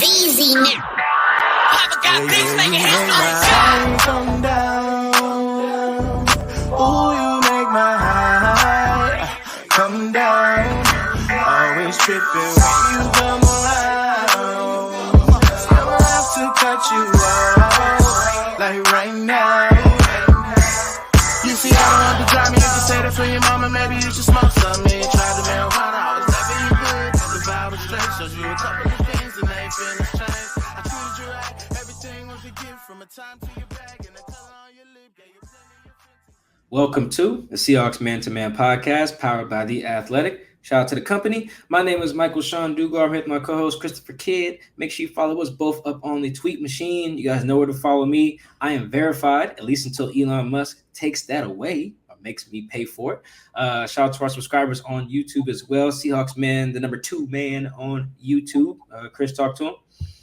Easy now. Papa got bitch making headlines. Come down. Ooh, you make my high come down. Always tripping when you come around. I'ma have to cut you off, like right now. You see, I don't want to drive me. You can say that for your mama. Maybe you should smoke some. Me try the marijuana. I was never you good. The vibe was straight. Showed you a couple of things and they ain't finished change. I treated you right. Everything was a gift from a time to your bag and the color on your lip. Yeah, you Welcome to the Seahawks Man-to-Man podcast, powered by The Athletic. Shout out to the company. My name is Michael Sean Dugar. I'm here with my co-host, Christopher Kidd. Make sure you follow us both up on the tweet machine. You guys know where to follow me. I am verified, at least until Elon Musk takes that away or makes me pay for it. Shout out to our subscribers on YouTube as well. Seahawks Man, the number 2 man on YouTube. Chris, talk to him.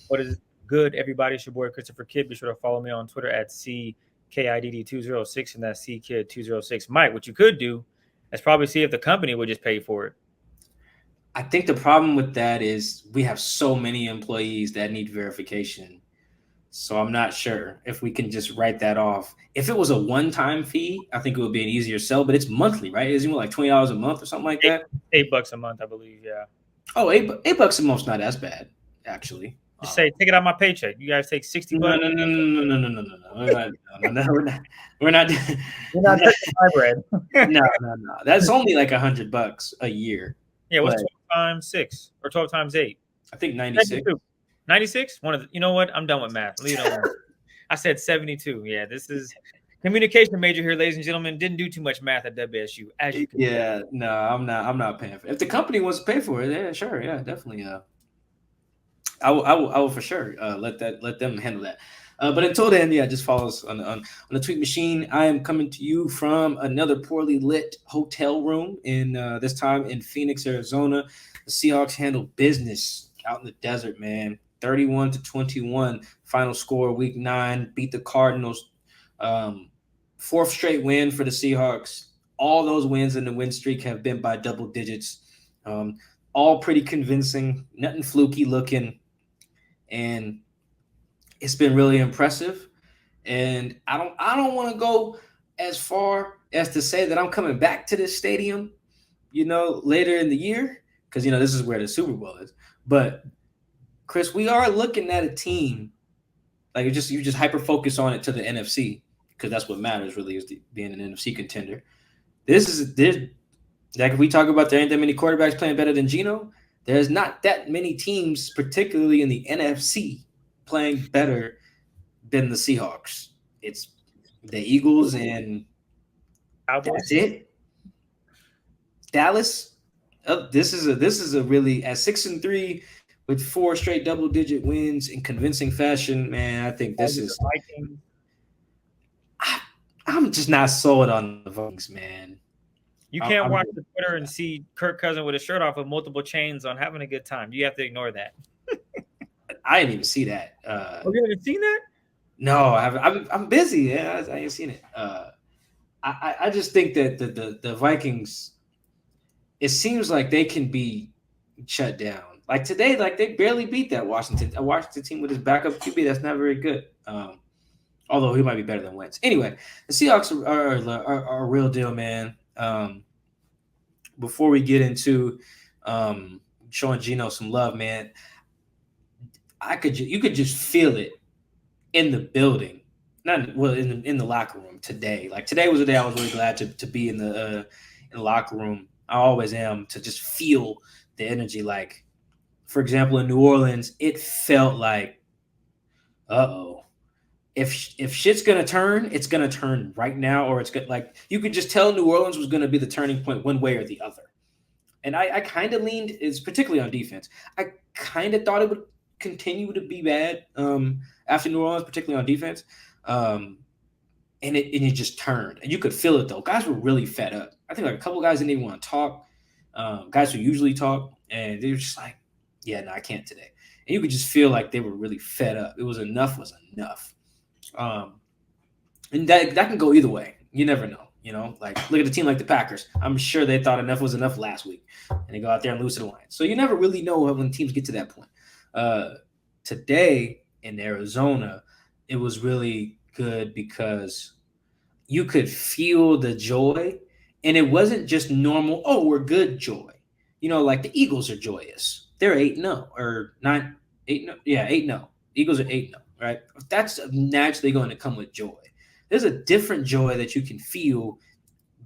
What is good, everybody? It's your boy, Christopher Kidd. Be sure to follow me on Twitter at CKIDD206, and that's CKid206. Mike, what you could do is probably see if the company would just pay for it. I think the problem with that is we have so many employees that need verification. So I'm not sure if we can just write that off. If it was a one-time fee, I think it would be an easier sell, but it's monthly, right? Isn't it like $20 a month or something like that? $8 a month, I believe, yeah. Oh, $8 a month's not as bad, actually. Just say, take it out of my paycheck. You guys take $60. No. We're not You're not taking my bread. No. That's only like $100 a year. Yeah, what's 12 times 6 or 12 times 8? I think 96. 96? You know what? I'm done with math. Leave it alone. I said 72. Yeah, this is communication major here, ladies and gentlemen. Didn't do too much math at WSU, as you can tell. No, I'm not paying for it. If the company wants to pay for it, yeah, sure, yeah, definitely. I will for sure let them handle that. But until then, yeah, just follow us on the tweet machine. I am coming to you from another poorly lit hotel room in this time in Phoenix, Arizona. The Seahawks handle business out in the desert, man. 31-21 final score, week 9. Beat the Cardinals. 4th straight win for the Seahawks. All those wins in the win streak have been by double digits. All pretty convincing. Nothing fluky looking. And it's been really impressive. And I don't want to go as far as to say that I'm coming back to this stadium, later in the year, because this is where the Super Bowl is. But Chris, we are looking at a team like you just hyper focus on it to the NFC, because that's what matters really, is being an NFC contender. This like if we talk about there ain't that many quarterbacks playing better than Geno, there's not that many teams, particularly in the NFC, playing better than the Seahawks. It's the Eagles and that's it. Dallas. This is a really, at 6-3 with 4 straight double-digit wins in convincing fashion. Man, I think this is. I'm just not sold on the Vikings, man. You can't watch the Twitter and see Kirk Cousins with his shirt off with multiple chains on, having a good time. You have to ignore that. I didn't even see that. You haven't seen that? No, I haven't. I'm busy. Yeah, I ain't seen it. I just think that the Vikings, it seems like they can be shut down. Like today, like they barely beat that Washington team with his backup QB. That's not very good. Although he might be better than Wentz. Anyway, the Seahawks are a real deal, man. Before we get into showing Geno some love, man, you could just feel it in the building, in the locker room today. Like today was a day I was really glad to be in the locker room. I always am, to just feel the energy. Like, for example, in New Orleans, it felt like, if shit's gonna turn, it's gonna turn right now, or it's good. Like you could just tell New Orleans was gonna be the turning point one way or the other. And I kind of leaned, is particularly on defense. I kind of thought it would continue to be bad after New Orleans, particularly on defense. And it just turned, and you could feel it though. Guys were really fed up. I think like a couple guys didn't even want to talk. Guys who usually talk, and they were just like, "Yeah, no, I can't today." And you could just feel like they were really fed up. It was enough. And that can go either way. You never know. Like look at a team like the Packers. I'm sure they thought enough was enough last week, and they go out there and lose to the Lions. So you never really know when teams get to that point. Today in Arizona, it was really good because you could feel the joy, and it wasn't just normal. Oh, we're good joy. Like the Eagles are joyous. They're 8-0 or 9-8. Yeah, 8-0. Eagles are 8-0. Right. That's naturally going to come with joy. There's a different joy that you can feel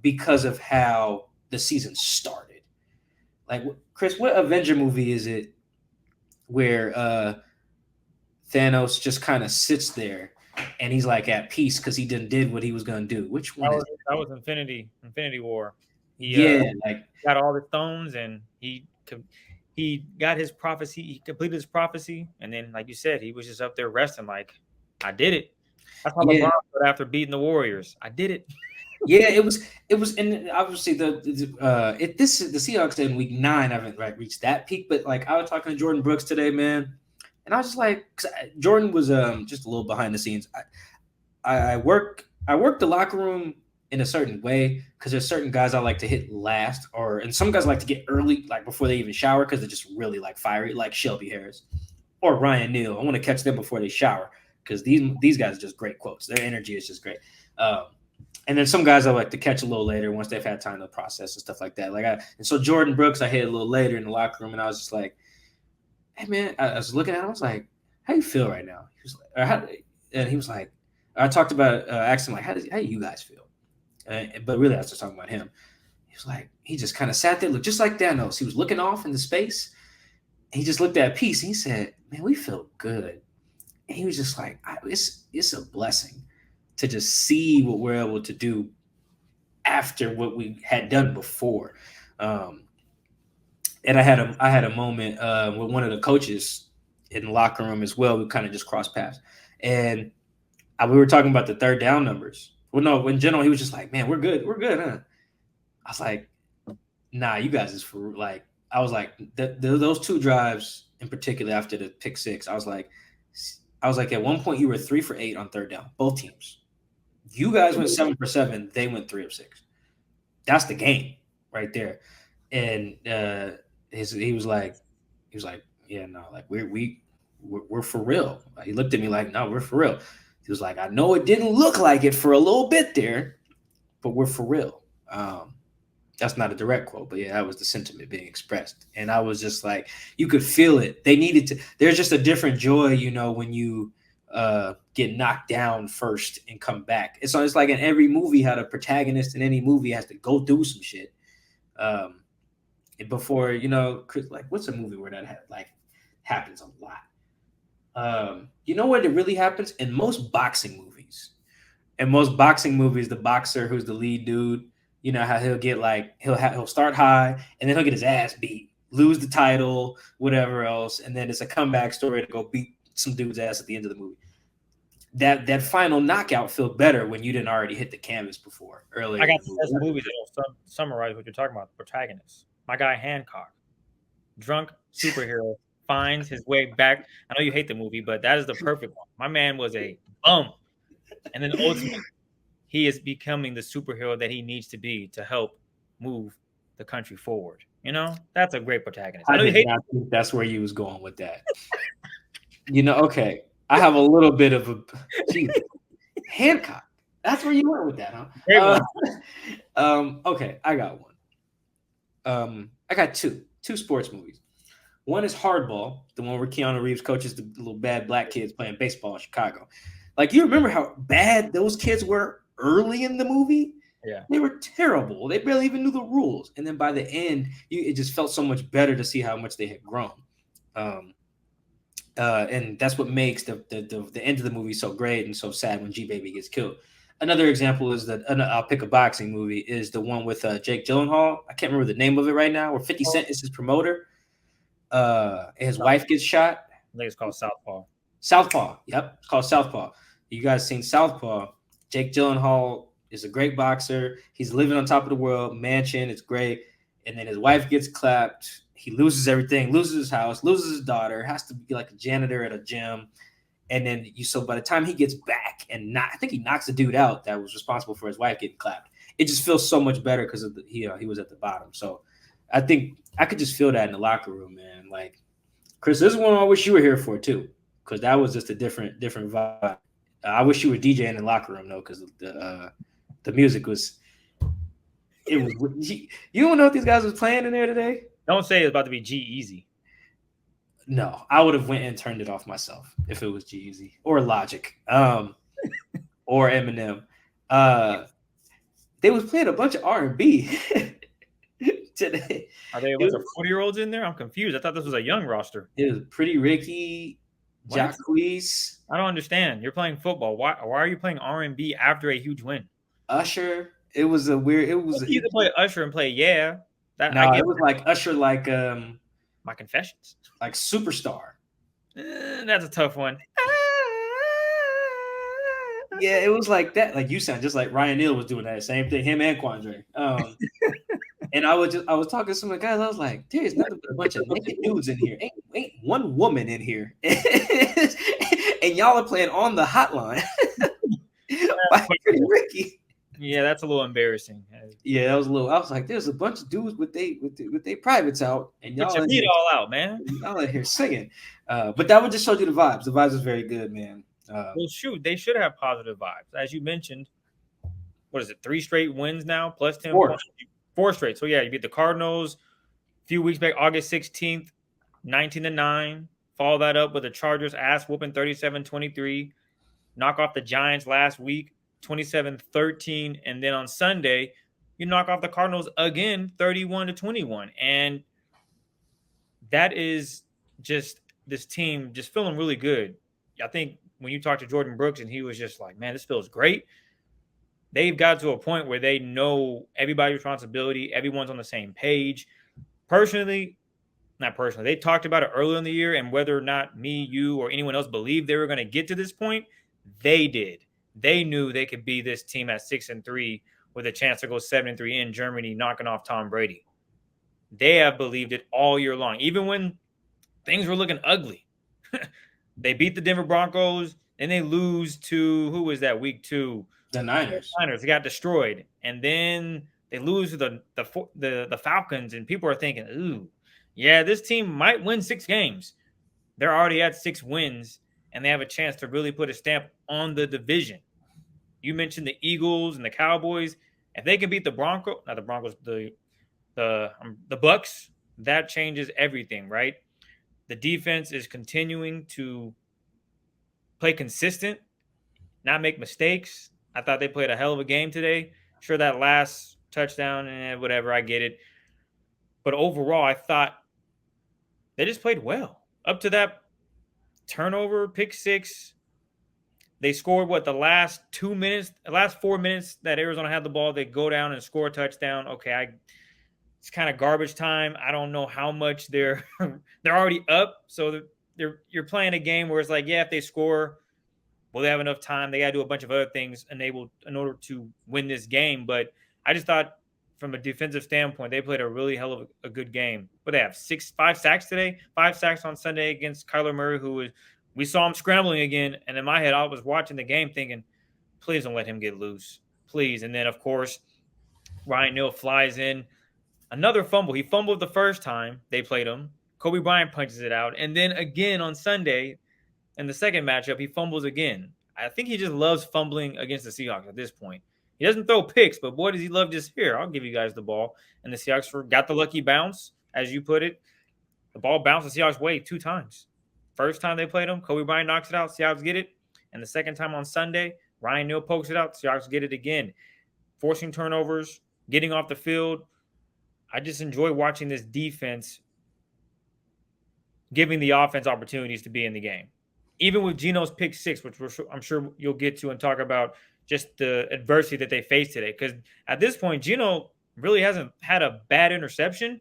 because of how the season started. Like, Chris, what Avenger movie is it where Thanos just kind of sits there and he's like at peace because he did what he was gonna do? Which one is it? That was Infinity War. He Yeah, like got all the stones, and he got his prophecy. He completed his prophecy, and then, like you said, he was just up there resting. Like, I did it. That's how yeah, LeBron said after beating the Warriors. I did it. yeah. It was, and obviously the Seahawks in week 9 haven't reached that peak, but like I was talking to Jordan Brooks today, man, and I was just like, 'cause Jordan was just a little behind the scenes. I work the locker room in a certain way because there's certain guys I like to hit last, and some guys like to get early, like before they even shower, because they're just really like fiery, like Shelby Harris or Ryan Neal. I want to catch them before they shower because these guys are just great quotes. Their energy is just great. And then some guys I like to catch a little later once they've had time to process and stuff like that. And so Jordan Brooks I hit a little later in the locker room, and I was just like, "Hey man," I was looking at him. I was like, "How you feel right now?" He was like, and he was like, I talked about asked him like, how do you guys feel? But really, I was just talking about him. He was like, he just kind of sat there, looked just like Thanos. He was looking off into space. He just looked at peace. And he said, "Man, we feel good." And he was just like, it's a blessing to just see what we're able to do after what we had done before. And I had a moment with one of the coaches in the locker room as well. We kind of just crossed paths, and we were talking about the third down numbers. Well, no, in general, he was just like, "Man, we're good, huh?" I was like, "Nah, you guys is for like." I was like, those 2 drives in particular after the pick 6. I was like, at one point you were 3 for 8 on third down, both teams. You guys went 7 for 7. They went 3 of 6. That's the game right there. And he was like, "Yeah, no, like we're for real." He looked at me like, "No, we're for real." He was like, "I know it didn't look like it for a little bit there, but we're for real." That's not a direct quote, but yeah, that was the sentiment being expressed. And I was just like, you could feel it. They needed to. There's just a different joy, when you get knocked down first and come back. It's like in every movie, how the protagonist in any movie has to go through some shit before, like what's a movie where that happens a lot? You know what it really happens in most boxing movies. In most boxing movies, the boxer who's the lead dude, how he'll get he'll start high and then he'll get his ass beat, lose the title, whatever else, and then it's a comeback story to go beat some dude's ass at the end of the movie. That final knockout felt better when you didn't already hit the canvas before earlier. I got the best movie that'll summarize what you're talking about. The protagonist, my guy Hancock, drunk superhero, finds his way back. I know you hate the movie, but that is the perfect one. My man was a bum, and then ultimately he is becoming the superhero that he needs to be to help move the country forward. That's a great protagonist. I did not think that's where you was going with that. Okay, I have a little bit of a Hancock. That's where you went with that, huh? Okay, I got one. I got two sports movies. One is Hardball, the one where Keanu Reeves coaches the little bad black kids playing baseball in Chicago. Like, you remember how bad those kids were early in the movie? Yeah. They were terrible. They barely even knew the rules. And then by the end, it just felt so much better to see how much they had grown. And that's what makes the end of the movie so great and so sad when G-Baby gets killed. Another example is I'll pick a boxing movie, is the one with Jake Gyllenhaal. I can't remember the name of it right now, where 50 Cent is his promoter. His wife gets shot. I think it's called Southpaw. Southpaw. Yep. It's called Southpaw. You guys seen Southpaw? Jake Gyllenhaal is a great boxer. He's living on top of the world, mansion. It's great. And then his wife gets clapped. He loses everything, loses his house, loses his daughter, has to be like a janitor at a gym. And then so by the time he gets back I think he knocks the dude out that was responsible for his wife getting clapped. It just feels so much better because he was at the bottom. So I think I could just feel that in the locker room, man. Like, Chris, this is one I wish you were here for too, because that was just a different vibe. I wish you were DJing in the locker room though, because the music was it was. You don't know what these guys was playing in there today? Don't say it's about to be G Easy. No, I would have went and turned it off myself if it was G-Eazy or Logic, or Eminem. They was playing a bunch of R&B today. Are they a bunch of 40-year-olds in there? I'm confused. I thought this was a young roster. It was Pretty Ricky, Jacquees, I don't understand. You're playing football. Why are you playing R&B after a huge win? Usher. It was a weird. It was You either play Usher and play Yeah. No, it was like Usher, like My Confessions, like Superstar. That's a tough one. Yeah, it was like that. Like you sound just like Ryan Neal was doing that same thing. Him and Quandre. And I was talking to some of the guys. I was like, "There's nothing but a bunch of naked dudes in here. Ain't one woman in here." And y'all are playing on the hotline by Pretty Ricky. Yeah, that's a little embarrassing. Yeah, that was a little. I was like, "There's a bunch of dudes with they privates out, and y'all Put your feet all out, man." Y'all in here singing. But that would just show you the vibes. The vibes was very good, man. Well, shoot, they should have positive vibes, as you mentioned. What is it? 3 straight wins now, plus 10 points. 4 straight. So yeah, you beat the Cardinals a few weeks back, August 16th, 19-9. Follow that up with the Chargers ass whooping 37-23. Knock off the Giants last week, 27-13, and then on Sunday, you knock off the Cardinals again, 31-21. And that is just this team just feeling really good. I think when you talk to Jordan Brooks and he was just like, man, this feels great. They've got to a point where they know everybody's responsibility. Everyone's on the same page. Not personally, they talked about it earlier in the year, and whether or not me, you, or anyone else believed they were going to get to this point, they did. They knew they could be this team at 6-3 with a chance to go 7-3 in Germany, knocking off Tom Brady. They have believed it all year long, even when things were looking ugly. They beat the Denver Broncos, and they lose to, who was that, week 2? The Niners. They got destroyed. And then they lose to the Falcons, and people are thinking, ooh, yeah, this team might win 6 games. They're already at 6 wins, and they have a chance to really put a stamp on the division. You mentioned the Eagles and the Cowboys. If they can beat the Bucks, that changes everything, right? The defense is continuing to play consistent, not make mistakes. I thought they played a hell of a game today. Sure, that last touchdown, whatever, I get it. But overall, I thought they just played well. Up to that turnover, pick 6. They scored, the last 4 minutes that Arizona had the ball, they go down and score a touchdown. Okay, it's kind of garbage time. I don't know how much they're already up. So you're playing a game where it's like, yeah, if they score, will they have enough time? They got to do a bunch of other things in order to win this game. But I just thought from a defensive standpoint, they played a really hell of a good game. But they have 5 sacks today, 5 sacks on Sunday against Kyler Murray, we saw him scrambling again. And in my head, I was watching the game thinking, please don't let him get loose. Please. And then, of course, Ryan Neal flies in. Another fumble. He fumbled the first time they played him. Kobe Bryant punches it out. And then again on Sunday, in the second matchup, he fumbles again. I think he just loves fumbling against the Seahawks at this point. He doesn't throw picks, but boy, does he love just, here, I'll give you guys the ball. And the Seahawks got the lucky bounce, as you put it. The ball bounced the Seahawks' way 2 times. First time they played him, Kobe Bryant knocks it out, Seahawks get it. And the second time on Sunday, Ryan Neal pokes it out, Seahawks get it again. Forcing turnovers, getting off the field. I just enjoy watching this defense giving the offense opportunities to be in the game. Even with Geno's pick 6, which I'm sure you'll get to and talk about just the adversity that they faced today. Because at this point, Geno really hasn't had a bad interception.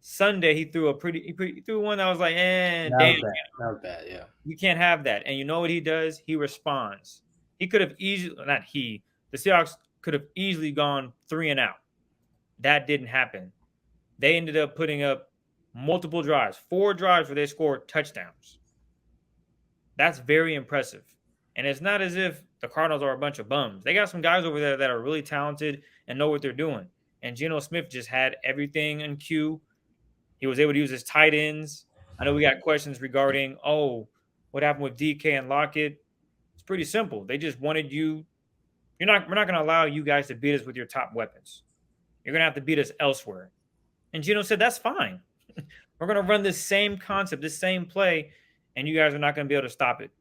Sunday, he threw he threw one that was like, damn. That was bad, yeah. You can't have that. And you know what he does? He responds. He could have the Seahawks could have easily gone 3 and out. That didn't happen. They ended up putting up multiple drives, 4 drives where they scored touchdowns. That's very impressive. And it's not as if the Cardinals are a bunch of bums. They got some guys over there that are really talented and know what they're doing. And Geno Smith just had everything in cue. He was able to use his tight ends. I know we got questions regarding, what happened with DK and Lockett? It's pretty simple. They just wanted you. We're not going to allow you guys to beat us with your top weapons. You're going to have to beat us elsewhere. And Gino said, that's fine. We're going to run this same concept, this same play, and you guys are not going to be able to stop it.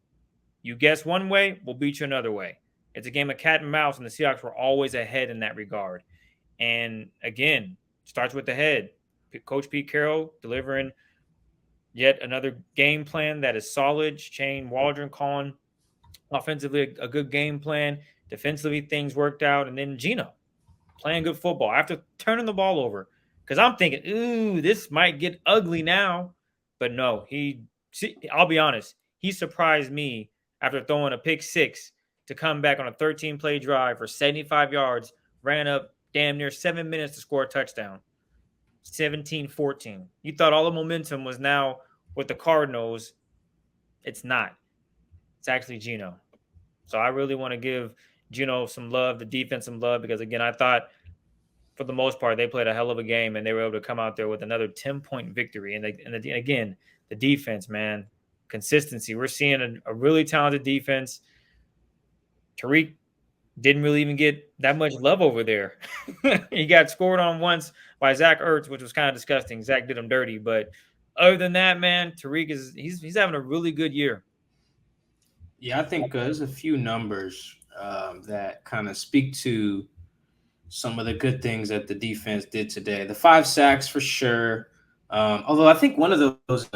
You guess one way, we'll beat you another way. It's a game of cat and mouse, and the Seahawks were always ahead in that regard. And again, starts with the head. Coach Pete Carroll delivering yet another game plan that is solid. Shane Waldron calling offensively a good game plan. Defensively, things worked out. And then Gino playing good football after turning the ball over. Because I'm thinking, ooh, this might get ugly now. But no, I'll be honest, he surprised me after throwing a pick six to come back on a 13-play drive for 75 yards, ran up damn near 7 minutes to score a touchdown. 17-14. You thought all the momentum was now with the Cardinals. It's not. It's actually Gino. So I really want to give Gino some love, the defense some love, because, again, I thought for the most part they played a hell of a game, and they were able to come out there with another 10-point victory. And again, the defense, man, consistency. We're seeing a really talented defense. Tariq didn't really even get that much love over there. He got scored on once by Zach Ertz, which was kind of disgusting. Zach did him dirty. But other than that, man, Tariq he's having a really good year. Yeah, I think there's a few numbers that kind of speak to some of the good things that the defense did today. The 5 sacks for sure. Although I think one of those,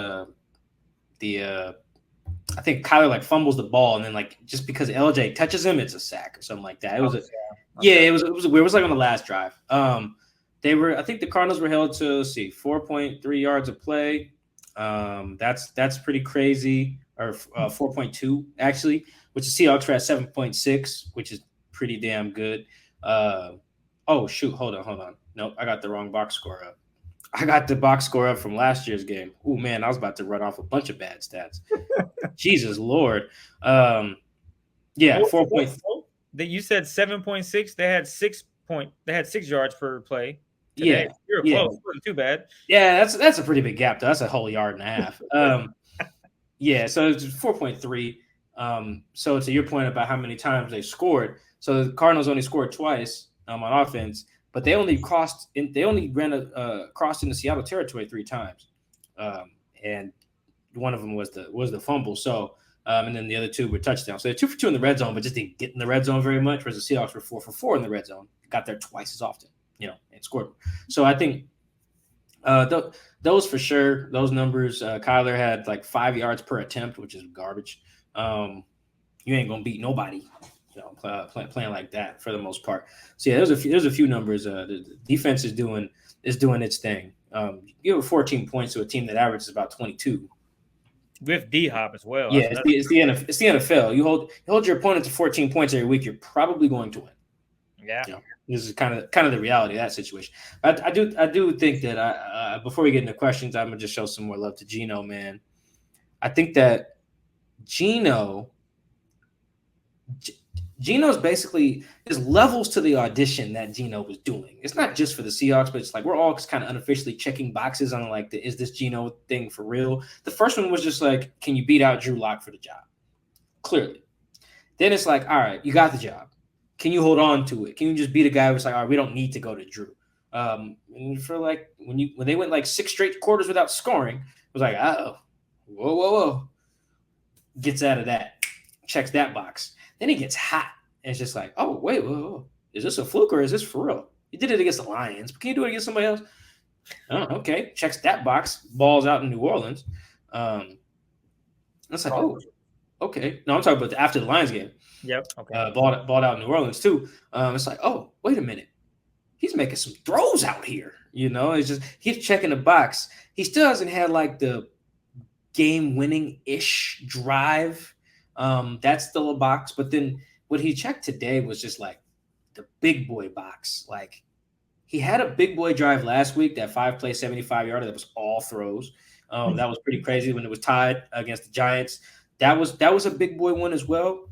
I think Kyler fumbles the ball, and then just because LJ touches him, it's a sack or something like that. It was it was weird. It was on the last drive. I think the Cardinals were held to 4.3 yards of play. That's pretty crazy, or 4.2 actually, which the Seahawks were at 7.6, which is pretty damn good. Oh shoot, hold on. Nope, I got the wrong box score up. I got the box score up from last year's game. Oh man, I was about to run off a bunch of bad stats. Jesus Lord. Yeah, 4 points. You said 7.6. They had 6 yards per play today. Yeah, you're close. Wasn't too bad. Yeah, that's a pretty big gap though. That's a whole yard and a half. Yeah, so it's 4.3. So to your point about how many times they scored, so the Cardinals only scored twice on offense, but they only crossed into Seattle territory 3 times, and one of them was the fumble. So, and then the other 2 were touchdowns. So they're 2 for 2 in the red zone, but just didn't get in the red zone very much. Whereas the Seahawks were 4 for 4 in the red zone, got there twice as often, and scored. So I think those for sure, those numbers. Kyler had 5 yards per attempt, which is garbage. You ain't gonna beat nobody, playing like that for the most part. So yeah, there's a few numbers. The defense is doing its thing. You have 14 points to a team that averages about 22. With D-Hop as well. Yeah, it's the NFL. You hold your opponent to 14 points every week, you're probably going to win. Yeah. This is kind of the reality of that situation. I do think that before we get into questions, I'm gonna just show some more love to Gino, man. I think that Gino's basically, there's levels to the audition that Gino was doing. It's not just for the Seahawks, but it's we're all kind of unofficially checking boxes on is this Gino thing for real? The first one was just can you beat out Drew Lock for the job? Clearly. Then it's all right, you got the job. Can you hold on to it? Can you just beat a guy who's all right, we don't need to go to Drew? And for when they went 6 straight quarters without scoring, it was oh, whoa. Gets out of that, checks that box. Then he gets hot, and it's just oh, wait, whoa. Is this a fluke or is this for real? You did it against the Lions, but can you do it against somebody else? Oh, okay. Checks that box, balls out in New Orleans. It's oh, okay. No, I'm talking about after the Lions game. Yep. Okay. Balled out in New Orleans too. It's oh, wait a minute. He's making some throws out here. It's just he's checking the box. He still hasn't had the game-winning-ish drive. That's still a box. But then what he checked today was just the big boy box. He had a big boy drive last week, that 5-play, 75-yarder that was all throws. That was pretty crazy when it was tied against the Giants. That was a big boy one as well.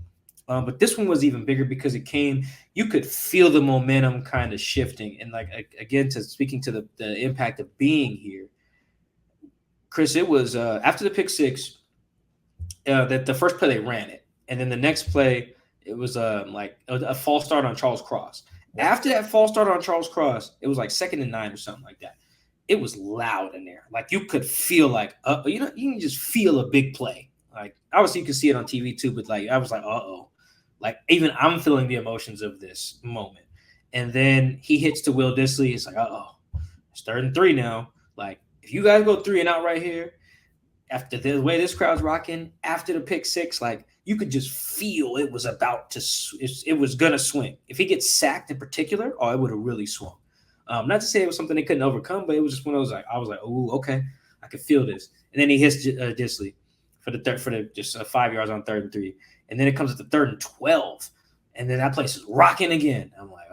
But this one was even bigger because you could feel the momentum kind of shifting. And again, speaking to the impact of being here, Chris, it was after the pick six. That the first play they ran it, and then the next play it was like a false start on Charles Cross. After that false start on Charles Cross, it was like 2nd and 9 or something like that. It was loud in there, like you could feel like you can just feel a big play. Like obviously you can see it on TV too, but like I was like like even I'm feeling the emotions of this moment. And then he hits to Will Dissly. It's like it's 3rd and 3 now. Like if you guys go 3 and out right here. After the way this crowd's rocking, after the pick six, like you could just feel it was about to, it was gonna swing. If he gets sacked in particular, it would have really swung. Not to say it was something they couldn't overcome, but it was just one of those I was like, oh, okay, I could feel this. And then he hits Dissly for the just 5 yards on 3rd and 3, and then it comes at the 3rd and 12, and then that place is rocking again. I'm like,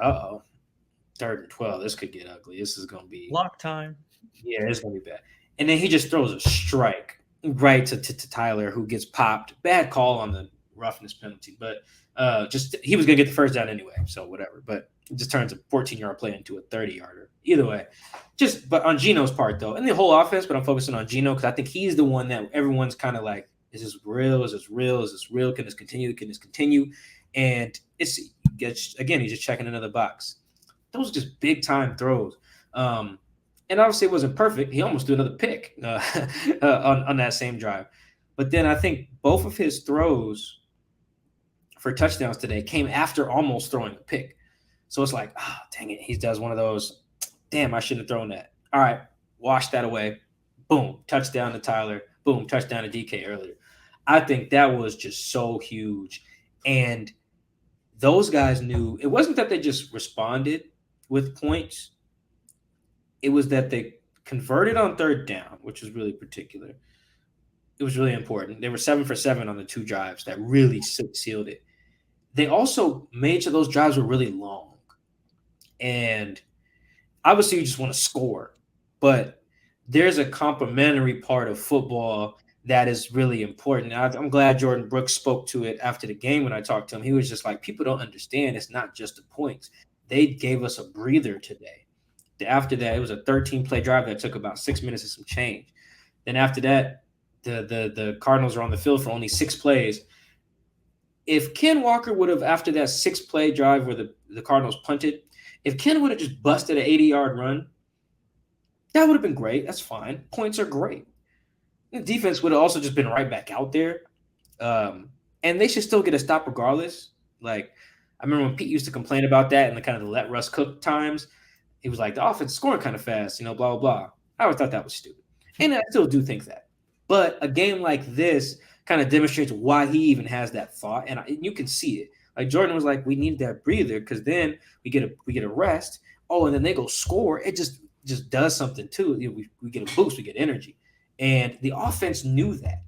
3rd and 12, this could get ugly. This is gonna be lock time. Yeah, it's gonna be bad. And then he just throws a strike right to Tyler, who gets popped. Bad call on the roughness penalty, but just he was gonna get the first down anyway, so whatever. But it just turns a 14-yard play into a 30-yarder. Either way, but on Geno's part though, and the whole offense, but I'm focusing on Geno because I think he's the one that everyone's kind of like, is this real? Is this real? Is this real? Can this continue? Can this continue? And he's just checking another box. Those are just big time throws. And obviously it wasn't perfect. He almost threw another pick on that same drive. But then I think both of his throws for touchdowns today came after almost throwing a pick. So it's like, dang it. He does one of those, damn, I shouldn't have thrown that. All right, wash that away. Boom, touchdown to Tyler. Boom, touchdown to DK earlier. I think that was just so huge. And those guys knew it wasn't that they just responded with points. It was that they converted on 3rd down, which was really particular. It was really important. They were 7 for 7 on the 2 drives that really sealed it. They also made sure those drives were really long. And obviously you just want to score, but there's a complementary part of football that is really important. I'm glad Jordan Brooks spoke to it after the game when I talked to him. He was just like, people don't understand it's not just the points. They gave us a breather today. After that, it was a 13-play drive that took about 6 minutes and some change. Then after that, the Cardinals are on the field for only 6 plays. If Ken Walker would have, after that 6-play drive where the Cardinals punted, if Ken would have just busted an 80-yard run, that would have been great. That's fine. Points are great. The defense would have also just been right back out there. And they should still get a stop regardless. Like, I remember when Pete used to complain about that and the kind of the let Russ cook times. He was like, the offense is scoring kind of fast, blah, blah, blah. I always thought that was stupid. And I still do think that. But a game like this kind of demonstrates why he even has that thought. And you can see it. Like Jordan was like, we need that breather because then we get a rest. And then they go score. It just does something too. We get a boost. We get energy. And the offense knew that.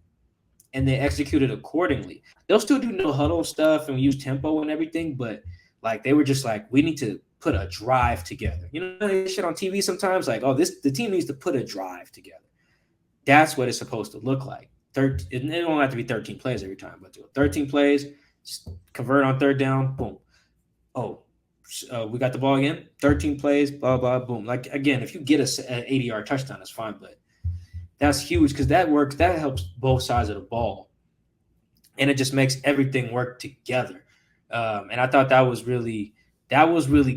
And they executed accordingly. They'll still do no huddle stuff and use tempo and everything. But like they were just like, we need to put a drive together. Shit on TV sometimes like, the team needs to put a drive together. That's what it's supposed to look like. It don't have to be 13 plays every time, but 13 plays, convert on 3rd down, boom. We got the ball again. 13 plays, blah, blah, boom. Like, again, if you get an 80-yard touchdown, that's fine, but that's huge because that works. That helps both sides of the ball, and it just makes everything work together. And I thought that was really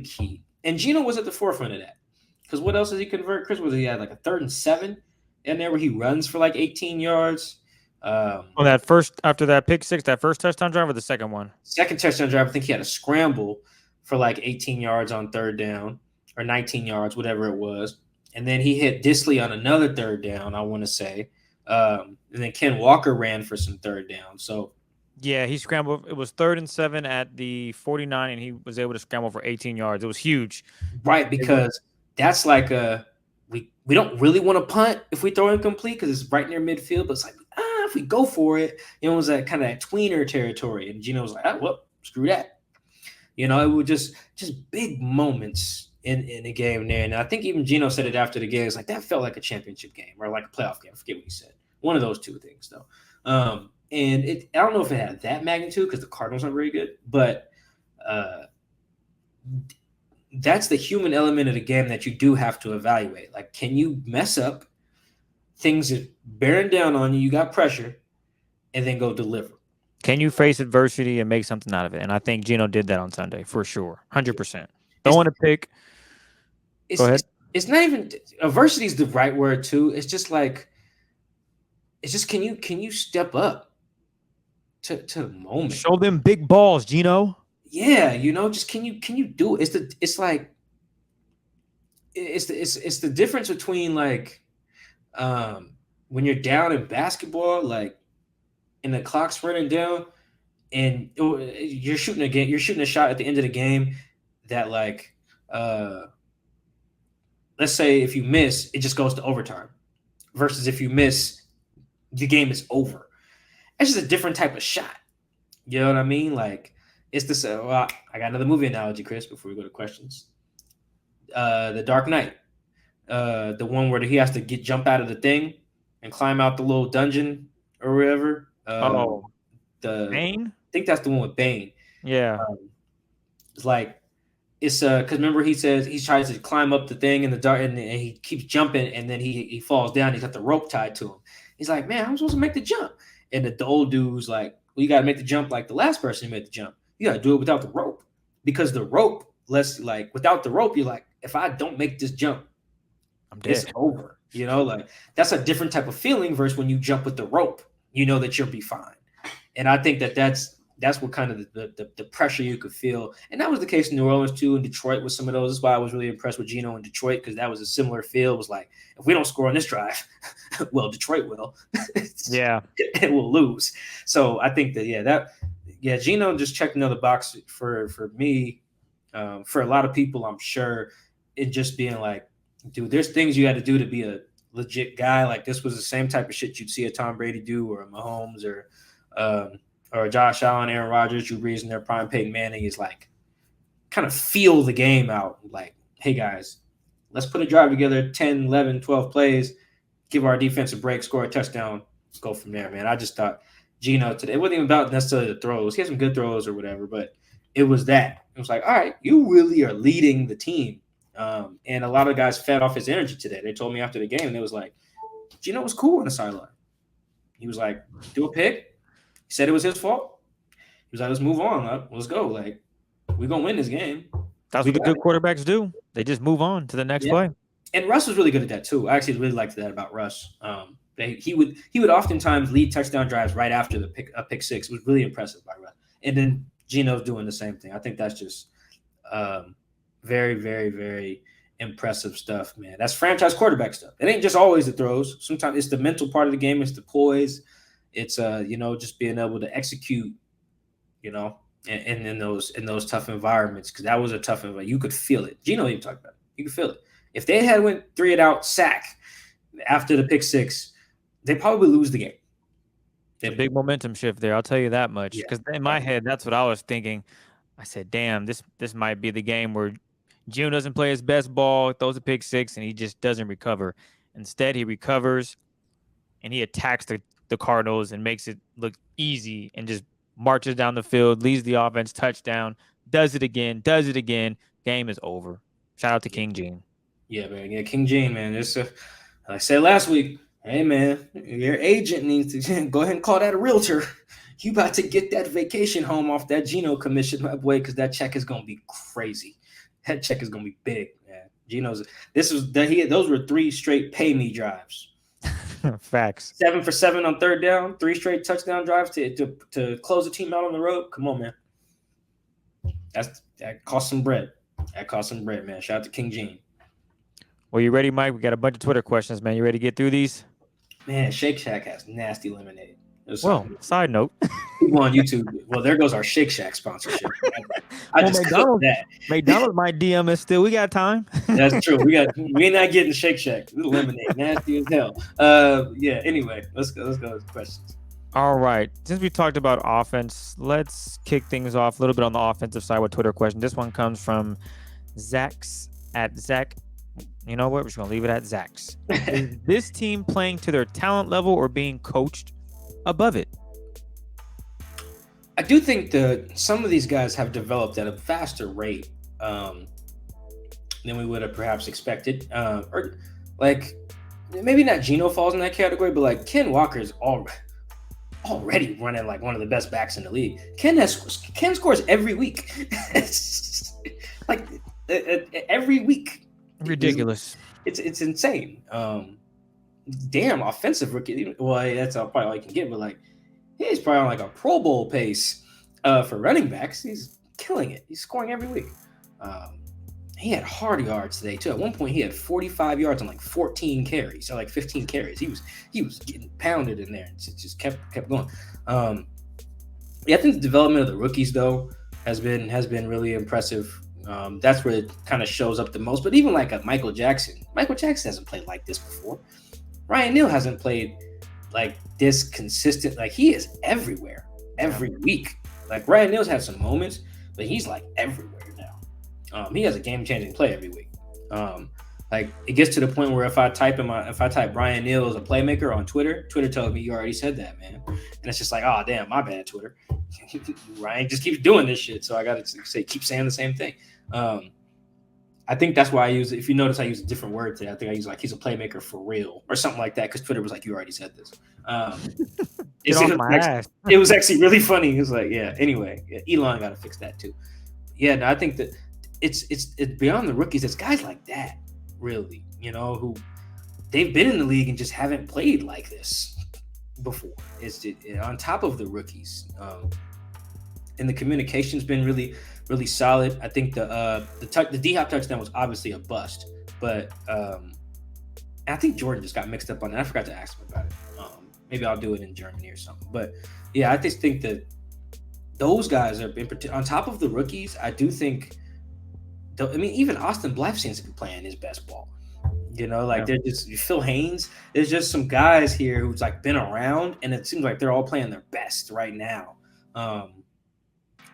key. And Geno was at the forefront of that because what else does he convert? Chris, was he had like a 3rd and 7 in there where he runs for like 18 yards. On that first, after that pick six, that first touchdown drive or the second one? Second touchdown drive, I think he had a scramble for like 18 yards on 3rd down or 19 yards, whatever it was. And then he hit Dissly on another 3rd down, I want to say. And then Ken Walker ran for some 3rd down. So, yeah, he scrambled. It was 3rd and 7 at the 49, and he was able to scramble for 18 yards. It was huge. Right, because that's like we don't really want to punt if we throw incomplete because it's right near midfield. But it's like, if we go for it, it was that kind of that tweener territory. And Geno was like, well, screw that. It was just big moments in the game there. And I think even Geno said it after the game. It's like, that felt like a championship game or like a playoff game. I forget what he said. One of those two things, though. And I don't know if it had that magnitude because the Cardinals aren't very good, but that's the human element of the game that you do have to evaluate. Like, can you mess up things are bearing down on you, you got pressure, and then go deliver. Can you face adversity and make something out of it? And I think Geno did that on Sunday for sure, 100%. Throwing a pick. Go ahead. It's not even adversity is the right word too. It's just like, it's just can you step up to the moment? Show them big balls, Geno. Yeah, just can you do it? It's the difference between like when you're down in basketball, like and the clock's running down, and you're shooting a shot at the end of the game that like let's say if you miss, it just goes to overtime. Versus if you miss, the game is over. It's just a different type of shot. You know what I mean? Like it's this. Well, I got another movie analogy, Chris. Before we go to questions, The Dark Knight, the one where he has to jump out of the thing and climb out the little dungeon or whatever. Bane? I think that's the one with Bane. Yeah. It's like it's because remember he says he tries to climb up the thing in the dark and he keeps jumping and then he falls down. He's got the rope tied to him. He's like, man, I'm supposed to make the jump. And the old dude's like, well, you got to make the jump like the last person who made the jump. You got to do it without the rope because the rope, without the rope, you're like, if I don't make this jump, I'm dead. It's over. Like that's a different type of feeling versus when you jump with the rope. You know that you'll be fine. And I think that's what kind of the pressure you could feel. And that was the case in New Orleans too, in Detroit with some of those. That's why I was really impressed with Geno in Detroit because that was a similar feel. It was like, if we don't score on this drive, well, Detroit will. Yeah. And we'll lose. So I think that, Geno just checked another box for me. For a lot of people, I'm sure it just being like, dude, there's things you got to do to be a legit guy. Like this was the same type of shit you'd see a Tom Brady do or a Mahomes or Josh Allen, Aaron Rodgers, Drew Brees in their prime. Peyton Manning is like kind of feel the game out. Like, hey, guys, let's put a drive together, 10, 11, 12 plays, give our defense a break, score a touchdown, go from there, man. I just thought Geno today, it wasn't even about necessarily the throws. He had some good throws or whatever, but it was that. It was like, all right, you really are leading the team. And a lot of guys fed off his energy today. They told me after the game, and it was like, Geno was cool on the sideline. He was like, do a pick. He said it was his fault. He was like, let's move on. Let's go. Like, we're going to win this game. That's what the good quarterbacks do. They just move on to the next play. And Russ was really good at that too. I actually really liked that about Russ. He would oftentimes lead touchdown drives right after a pick six. It was really impressive by Russ. And then Geno's doing the same thing. I think that's just very, very, very impressive stuff, man. That's franchise quarterback stuff. It ain't just always the throws. Sometimes it's the mental part of the game. It's the poise. It's just being able to execute, in those tough environments, because that was a tough environment. You could feel it. Geno even talked about it. You could feel it. If they had went 3-and-out sack after the pick six, they probably lose the game. A big momentum shift there. I'll tell you that much. Because in my head, that's what I was thinking. I said, "Damn, this might be the game where Geno doesn't play his best ball, throws a pick six, and he just doesn't recover. Instead, he recovers and he attacks the Cardinals and makes it look easy and just marches down the field, leads the offense, touchdown, does it again. Game is over. Shout out to King Gene. Yeah, man. Yeah, King Gene, man. Like I said last week, hey, man, your agent needs to go ahead and call that a realtor. You about to get that vacation home off that Geno commission, my boy, because that check is going to be crazy. That check is going to be big, man. Those were 3 straight pay me drives. Facts. 7 for 7 on third down, 3 straight touchdown drives to close the team out on the road. Come on, man. That cost some bread. Man. Shout out to King Gene. Well, you ready, Mike? We got a bunch of Twitter questions, man. You ready to get through these? Man, Shake Shack has nasty lemonade. Well, side note. People on YouTube. Well, there goes our Shake Shack sponsorship. I just cooked that. McDonald's might DM us still. We got time. That's true. We're not getting Shake Shack. Lemonade, nasty as hell. Anyway, let's go with questions. All right. Since we talked about offense, let's kick things off a little bit on the offensive side with Twitter question. This one comes from Zach's at Zach. You know what? We're just gonna leave it at Zach's. Is this team playing to their talent level or being coached above it? I do think some of these guys have developed at a faster rate than we would have perhaps expected. Or like maybe not Geno falls in that category, but like Ken Walker's already running like one of the best backs in the league. Ken scores every week. Like every week. Ridiculous. It's insane. Damn offensive rookie. Well, that's probably all you can get, but like he's probably on like a Pro Bowl pace for running backs. He's killing it. He's scoring every week. He had hard yards today too. At one point, he had 45 yards on like 14 carries, or like 15 carries. He was getting pounded in there, and it just kept going. Yeah, I think the development of the rookies though has been really impressive. That's where it kind of shows up the most. But even like a Michael Jackson hasn't played like this before. Ryan Neal hasn't played like this consistent. Like he is everywhere every week. Like Ryan Neal's had some moments, but he's like everywhere now. He has a game-changing play every week. Like it gets to the point where if I type Ryan Neal as a playmaker on Twitter tells me you already said that, man. And it's just like, oh damn, my bad, Twitter. Ryan just keeps doing this shit, so I gotta keep saying the same thing. I think that's why I use. If you notice, I use a different word today. I think I use like he's a playmaker for real or something like that because Twitter was like, you already said this. It was actually really funny. It was like, yeah. Anyway, Elon got to fix that too. Yeah, no, I think that it's beyond the rookies. It's guys like that, really, who they've been in the league and just haven't played like this before. It's on top of the rookies, and the communication's been really, really solid. I think the D-Hop touchdown was obviously a bust, but I think Jordan just got mixed up on that. I forgot to ask him about it. Maybe I'll do it in Germany or something. But yeah, I just think that those guys are on top of the rookies. I do think. Even Austin Blythe seems to be playing his best ball. They're just Phil Haynes. There's just some guys here who's like been around, and it seems like they're all playing their best right now.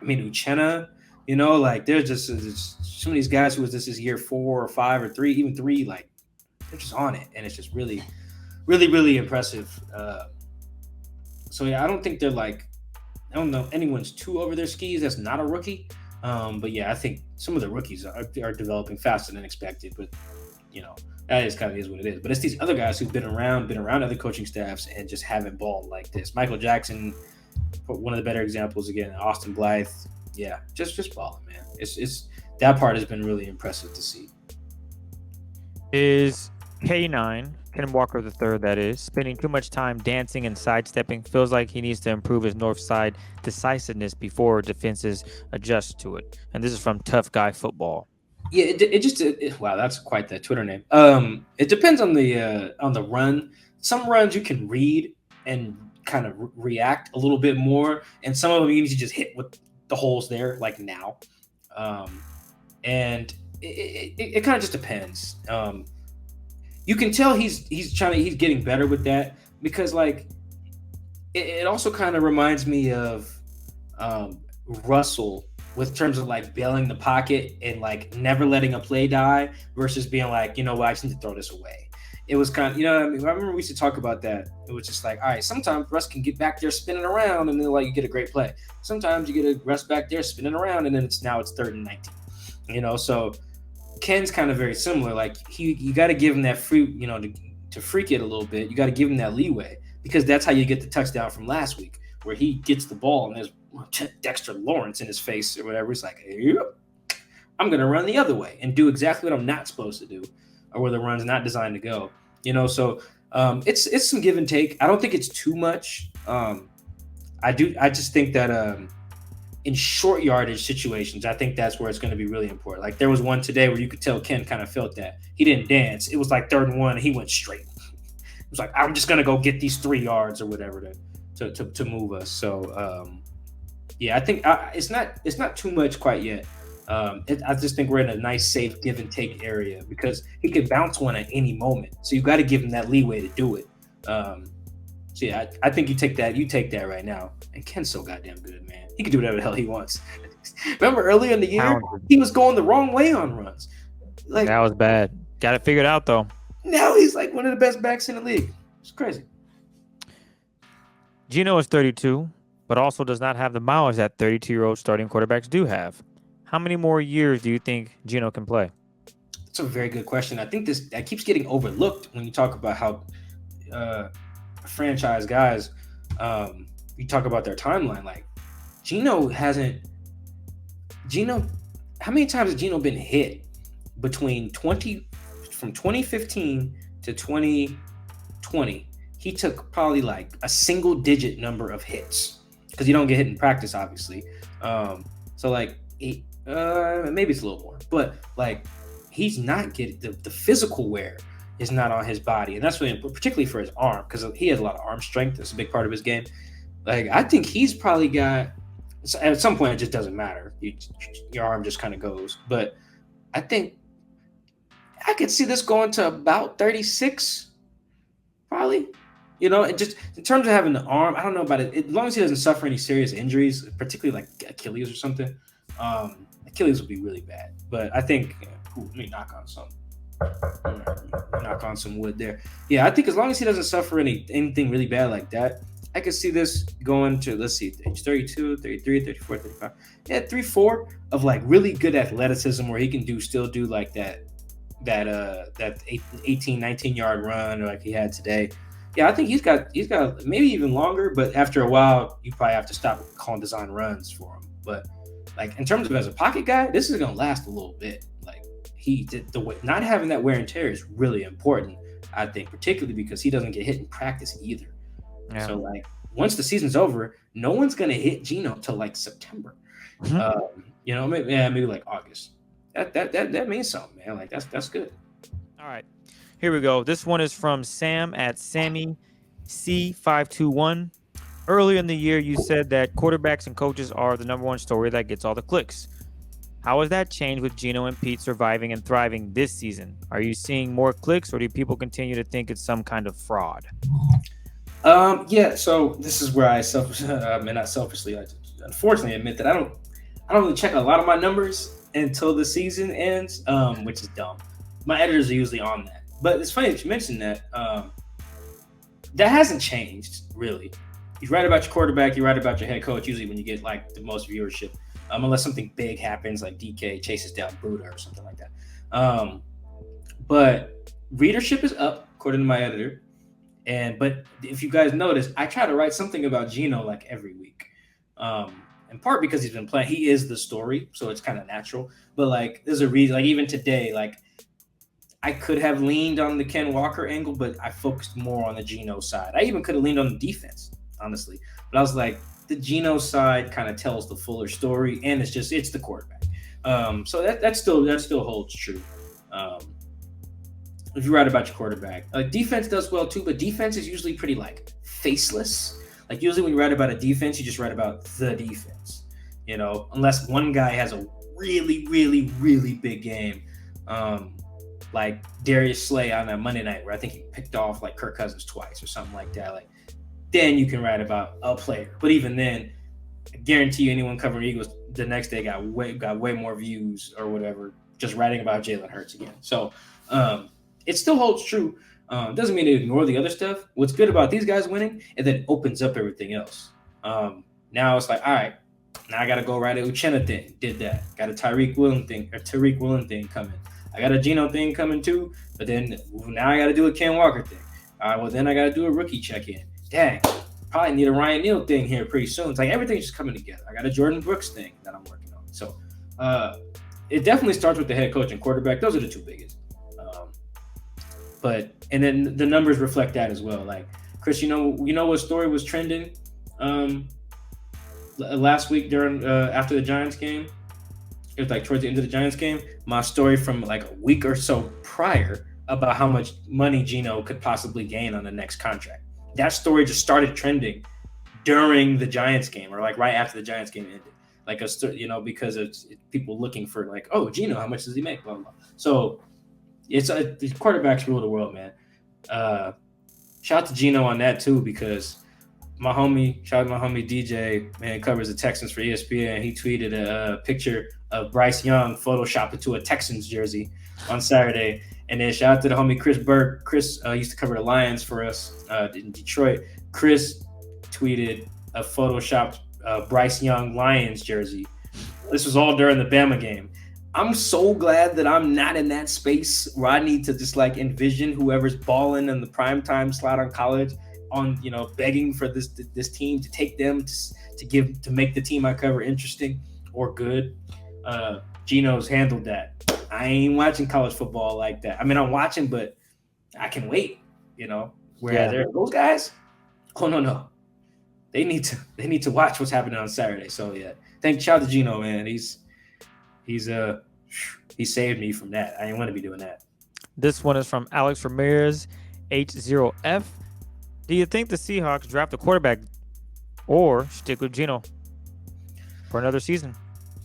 Uchenna, there's just some of these guys who this is year 4 or 5 or 3, even 3, like they're just on it, and it's just really, really, really impressive. So yeah, I don't think they're like, I don't know anyone's too over their skis. That's not a rookie. But yeah, I think some of the rookies are developing faster than expected, but that is kind of is what it is. But it's these other guys who've been around other coaching staffs and just haven't balled like this. Michael Jackson, one of the better examples again. Austin Blythe, yeah, just balling, man. It's that part has been really impressive to see. Is K9 Ken Walker III, that is, spending too much time dancing and sidestepping? Feels like he needs to improve his north side decisiveness before defenses adjust to it. And this is from Tough Guy Football. Yeah, wow, that's quite the Twitter name. It depends on the run. Some runs you can read and kind of react a little bit more, and some of them you need to just hit with the holes there, like now. And it kind of just depends. You can tell he's getting better with that, because like it also kind of reminds me of Russell with terms of like bailing the pocket and like never letting a play die versus being like, you know what, I just need to throw this away. It was kind of, I remember we used to talk about that. It was just like, all right, sometimes Russ can get back there spinning around and then like you get a great play. Sometimes you get a Russ back there spinning around and then it's 3rd and 19. So Ken's kind of very similar. Like you got to give him that free, to freak it a little bit. You got to give him that leeway, because that's how you get the touchdown from last week, where he gets the ball and there's Dexter Lawrence in his face or whatever. It's like, hey, I'm going to run the other way and do exactly what I'm not supposed to do, or where the run's not designed to go. So it's some give and take. I don't think it's too much. I just think that in short yardage situations, I think that's where it's going to be really important. Like there was one today where you could tell Ken kind of felt that. He didn't dance. It was like 3rd and 1 and he went straight. It was like, I'm just going to go get these 3 yards or whatever to move us. So yeah, I think it's not too much quite yet. I just think we're in a nice, safe give and take area, because he could bounce one at any moment. So you got to give him that leeway to do it. So yeah, I think you take that right now. And Ken's so goddamn good, man. He can do whatever the hell he wants. Remember earlier in the year, he was going the wrong way on runs. Like that was bad. Got it figured out though. Now he's like one of the best backs in the league. It's crazy. Geno is 32, but also does not have the mileage that 32-year-old starting quarterbacks do have. How many more years do you think Geno can play? That's a very good question. I think that keeps getting overlooked when you talk about how franchise guys, you talk about their timeline. Like Geno hasn't. Geno, how many times has Geno been hit between from 2015 to 2020? He took probably like a single digit number of hits because you don't get hit in practice, obviously. So like maybe it's a little more, but like he's not getting the physical wear is not on his body, and that's really particularly for his arm because he has a lot of arm strength. That's a big part of his game. Like I think he's probably got. At some point, it just doesn't matter. Your arm just kind of goes. But I think I could see this going to about 36, probably. You know, and just in terms of having the arm, I don't know about it. As long as he doesn't suffer any serious injuries, particularly like Achilles or something, Achilles would be really bad. But I think, let me knock on some wood there. Yeah, I think as long as he doesn't suffer anything really bad like that, I could see this going to, let's see, age 32, 33, 34, 35. Yeah, 3-4 of like really good athleticism where he can still do like that 18, 19 yard run like he had today. Yeah, I think he's got maybe even longer, but after a while, you probably have to stop calling design runs for him. But like in terms of as a pocket guy, this is gonna last a little bit. Like he did not having that wear and tear is really important, I think, particularly because he doesn't get hit in practice either. Yeah. So like once the season's over, no one's gonna hit Geno till like September. Mm-hmm. Maybe like August. That means something, man. Like that's good. All right, here we go. This one is from Sam at Sammy C521. Earlier in the year, you said that quarterbacks and coaches are the number one story that gets all the clicks. How has that changed with Geno and Pete surviving and thriving this season? Are you seeing more clicks, or do people continue to think it's some kind of fraud? Yeah, so this is where I unfortunately admit that I don't really check a lot of my numbers until the season ends, which is dumb. My editors are usually on that. But it's funny that you mentioned that. That hasn't changed, really. You write about your quarterback, you write about your head coach, usually when you get like the most viewership, unless something big happens, like DK chases down Buddha or something like that. But readership is up, according to my editor. But if you guys notice, I try to write something about Geno like every week. In part because he's been playing, he is the story, so it's kind of natural. But like, there's a reason. Like even today, like I could have leaned on the Ken Walker angle, but I focused more on the Geno side. I even could have leaned on the defense, honestly. But I was like, the Geno side kind of tells the fuller story, and it's the quarterback. So that still holds true. If you write about your quarterback, defense does well too, but defense is usually pretty like faceless. Like usually when you write about a defense, you just write about the defense, unless one guy has a really, really, really big game. Like Darius Slay on that Monday night where I think he picked off like Kirk Cousins twice or something like that. Like then you can write about a player. But even then, I guarantee you anyone covering Eagles the next day got way more views or whatever, just writing about Jalen Hurts again. So it still holds true. Doesn't mean to ignore the other stuff. What's good about these guys winning is that it opens up everything else. Now it's like, all right, now I got to go write a Uchenna thing. Did that. Got a Tariq Woolen thing coming. I got a Geno thing coming too. But then now I got to do a Ken Walker thing. All right, well, then I got to do a rookie check-in. Dang, probably need a Ryan Neal thing here pretty soon. It's like everything's just coming together. I got a Jordan Brooks thing that I'm working on. So it definitely starts with the head coach and quarterback. Those are the two biggest. And then the numbers reflect that as well. Like Chris, you know what story was trending last week during after the Giants game? It was like towards the end of the Giants game. My story from like a week or so prior about how much money Geno could possibly gain on the next contract. That story just started trending during the Giants game, or like right after the Giants game ended. Like because of people looking for like, oh, Geno, how much does he make? Blah blah. So the quarterbacks rule the world, man. Shout out to Geno on that too, because shout out to my homie DJ, man, covers the Texans for ESPN. He tweeted a picture of Bryce Young photoshopped into a Texans jersey on Saturday. And then shout out to the homie Chris Burke. Chris used to cover the Lions for us in Detroit. Chris tweeted a photoshopped Bryce Young Lions jersey. This was all during the Bama game. I'm so glad that I'm not in that space where I need to just like envision whoever's balling in the primetime slot on college on, begging for this team to take them to make the team I cover interesting or good. Gino's handled that. I ain't watching college football like that. I mean, I'm watching, but I can wait, Whereas those guys, oh no. They need to watch what's happening on Saturday. So yeah. Shout out to Gino, man. He saved me from that. I didn't want to be doing that. This one is from Alex Ramirez, H0F. Do you think the Seahawks draft a quarterback or stick with Gino for another season?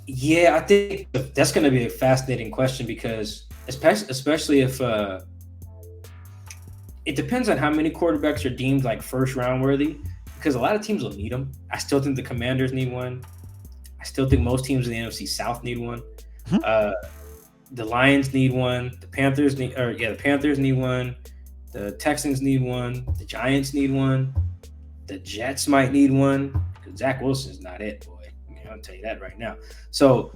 Yeah, I think that's going to be a fascinating question because especially if it depends on how many quarterbacks are deemed like first round worthy because a lot of teams will need them. I still think the Commanders need one. I still think most teams in the NFC South need one. The Lions need one. The Panthers need one. The Texans need one. The Giants need one. The Jets might need one. Zach Wilson's not it, boy. I'll tell you that right now. So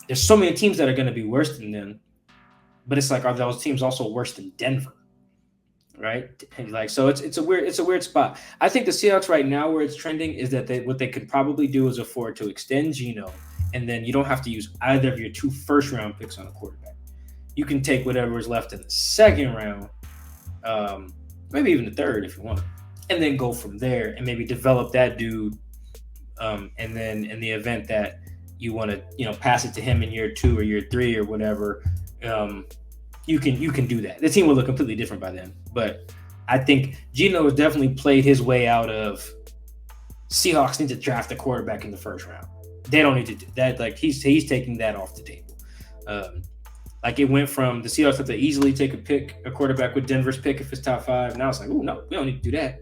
there's so many teams that are going to be worse than them, but it's like, are those teams also worse than Denver? Right? Like, so it's a weird spot. I think the Seahawks right now where it's trending is that what they could probably do is afford to extend Gino, and then you don't have to use either of your 2 first-round picks on a quarterback. You can take whatever is left in the second round, maybe even the third if you want, and then go from there and maybe develop that dude. And then in the event that you want to, pass it to him in year 2 or year 3 or whatever, you can do that. The team will look completely different by then. But I think Gino has definitely played his way out of Seahawks need to draft a quarterback in the first round. They don't need to do that. Like he's taking that off the table. Like it went from the Seahawks have to easily take a quarterback with Denver's pick if it's top 5. Now it's like, oh no, we don't need to do that.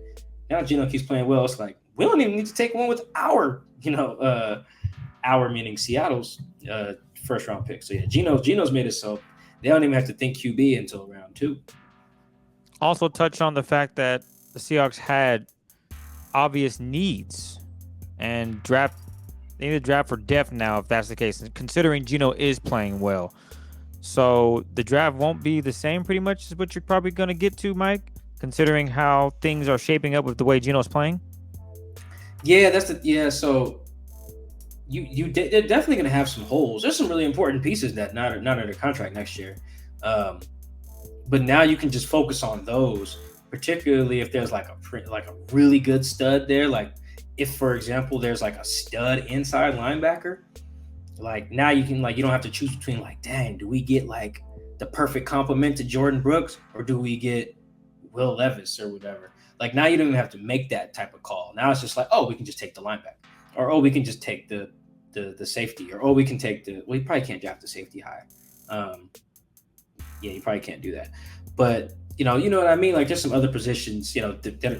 Now Gino keeps playing well. It's like we don't even need to take one with our meaning Seattle's first round pick. So yeah, Gino's made it so they don't even have to think QB until round 2. Also touch on the fact that the Seahawks had obvious needs and they need to draft for depth now if that's the case, and considering Gino is playing well. So the draft won't be the same pretty much as what you're probably going to get to, Mike, considering how things are shaping up with the way Gino's playing. Yeah, so they're definitely going to have some holes. There's some really important pieces that not under contract next year. But now you can just focus on those, particularly if there's like a really good stud there. Like if, for example, there's like a stud inside linebacker, like now you can you don't have to choose between like, dang, do we get like the perfect complement to Jordan Brooks or do we get Will Levis or whatever? Like now you don't even have to make that type of call. Now it's just like, oh, we can just take the linebacker, or oh, we can just take the safety, or oh, we can take you probably can't draft the safety high. Yeah, you probably can't do that. But you know what I mean? Like there's some other positions,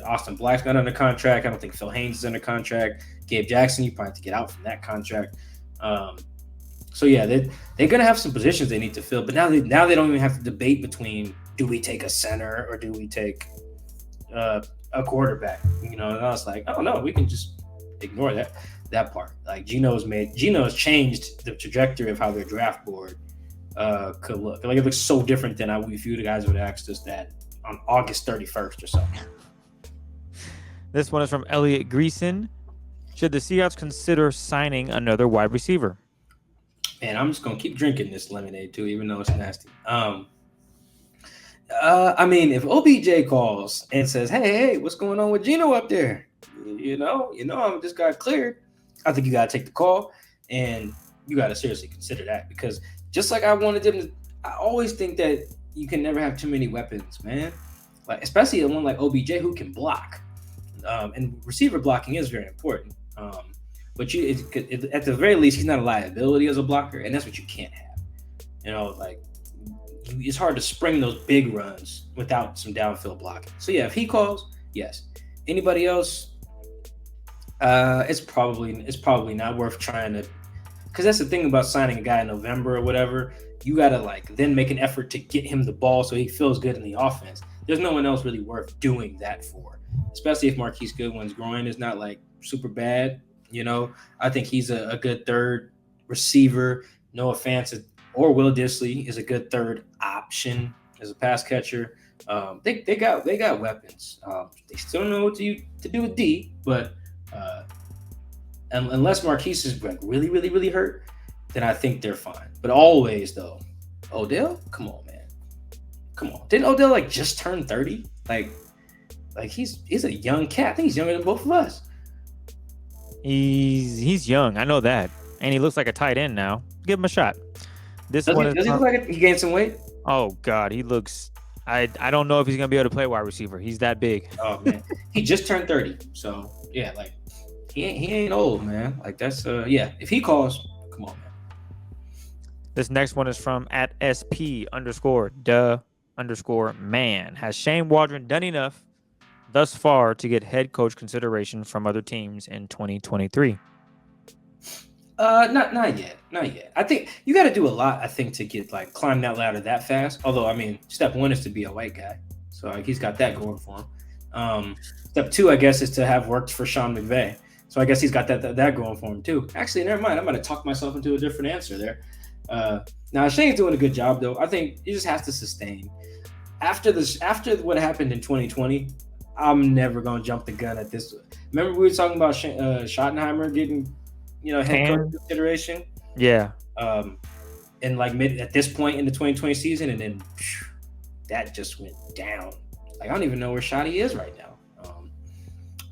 Austin Black's not under contract. I don't think Phil Haynes is under contract. Gabe Jackson, you probably have to get out from that contract. So yeah, they're gonna have some positions they need to fill. But now they don't even have to debate between do we take a center or do we take a quarterback? And I was like, oh no, we can just ignore that part. Like Gino has changed the trajectory of how their draft board could look. Like it looks so different than if you guys would have asked us that on August 31st or something. This one is from Elliot Greason. Should the Seahawks consider signing another wide receiver? Man, I'm just gonna keep drinking this lemonade too, even though it's nasty. I mean, if OBJ calls and says, "Hey, what's going on with Gino up there?" I just got cleared. I think you gotta take the call, and you gotta seriously consider that because just like I wanted them to, I always think that you can never have too many weapons, man. Like especially one like OBJ who can block, and receiver blocking is very important. But at the very least, he's not a liability as a blocker, and that's what you can't have. It's hard to spring those big runs without some downfield blocking. So yeah, if he calls, yes. Anybody else, it's probably not worth trying to, because that's the thing about signing a guy in November or whatever. You gotta then make an effort to get him the ball so he feels good in the offense. There's no one else really worth doing that for, especially if Marquise Goodwin's groin is not super bad. I think he's a good third receiver. Noah Fant or Will Disley is a good third option as a pass catcher. They got weapons. They still don't know what to do with D, but uh, unless Marquise is like really, really, really hurt, then I think they're fine. But always though, Odell, come on, man, come on. Didn't Odell like just turn 30? Like he's a young cat. I think he's younger than both of us. He's young. I know that, and he looks like a tight end now. Give him a shot. This Does one he, is does he look like he gained some weight? oh God, he looks. I don't know if he's gonna be able to play wide receiver. He's that big. Oh man, he just turned 30. So yeah, like he ain't old, man. Like that's yeah. If he calls, come on, man. This next one is from @SP_the_man. Has Shane Waldron done enough thus far to get head coach consideration from other teams in 2023? Not yet, not yet. I think you got to do a lot. I think to get like climb that ladder that fast. Although I mean, step one is to be a white guy, so like he's got that going for him. Step two, I guess, is to have worked for Sean McVay. So I guess he's got that going for him too. Actually, never mind. I'm going to talk myself into a different answer there. Now Shane's doing a good job though. I think he just has to sustain. After what happened in 2020, I'm never going to jump the gun at this. Remember we were talking about Schottenheimer getting, head coach consideration. Yeah. And like at this point in the 2020 season, and then that just went down. Like I don't even know where Shotty is right now.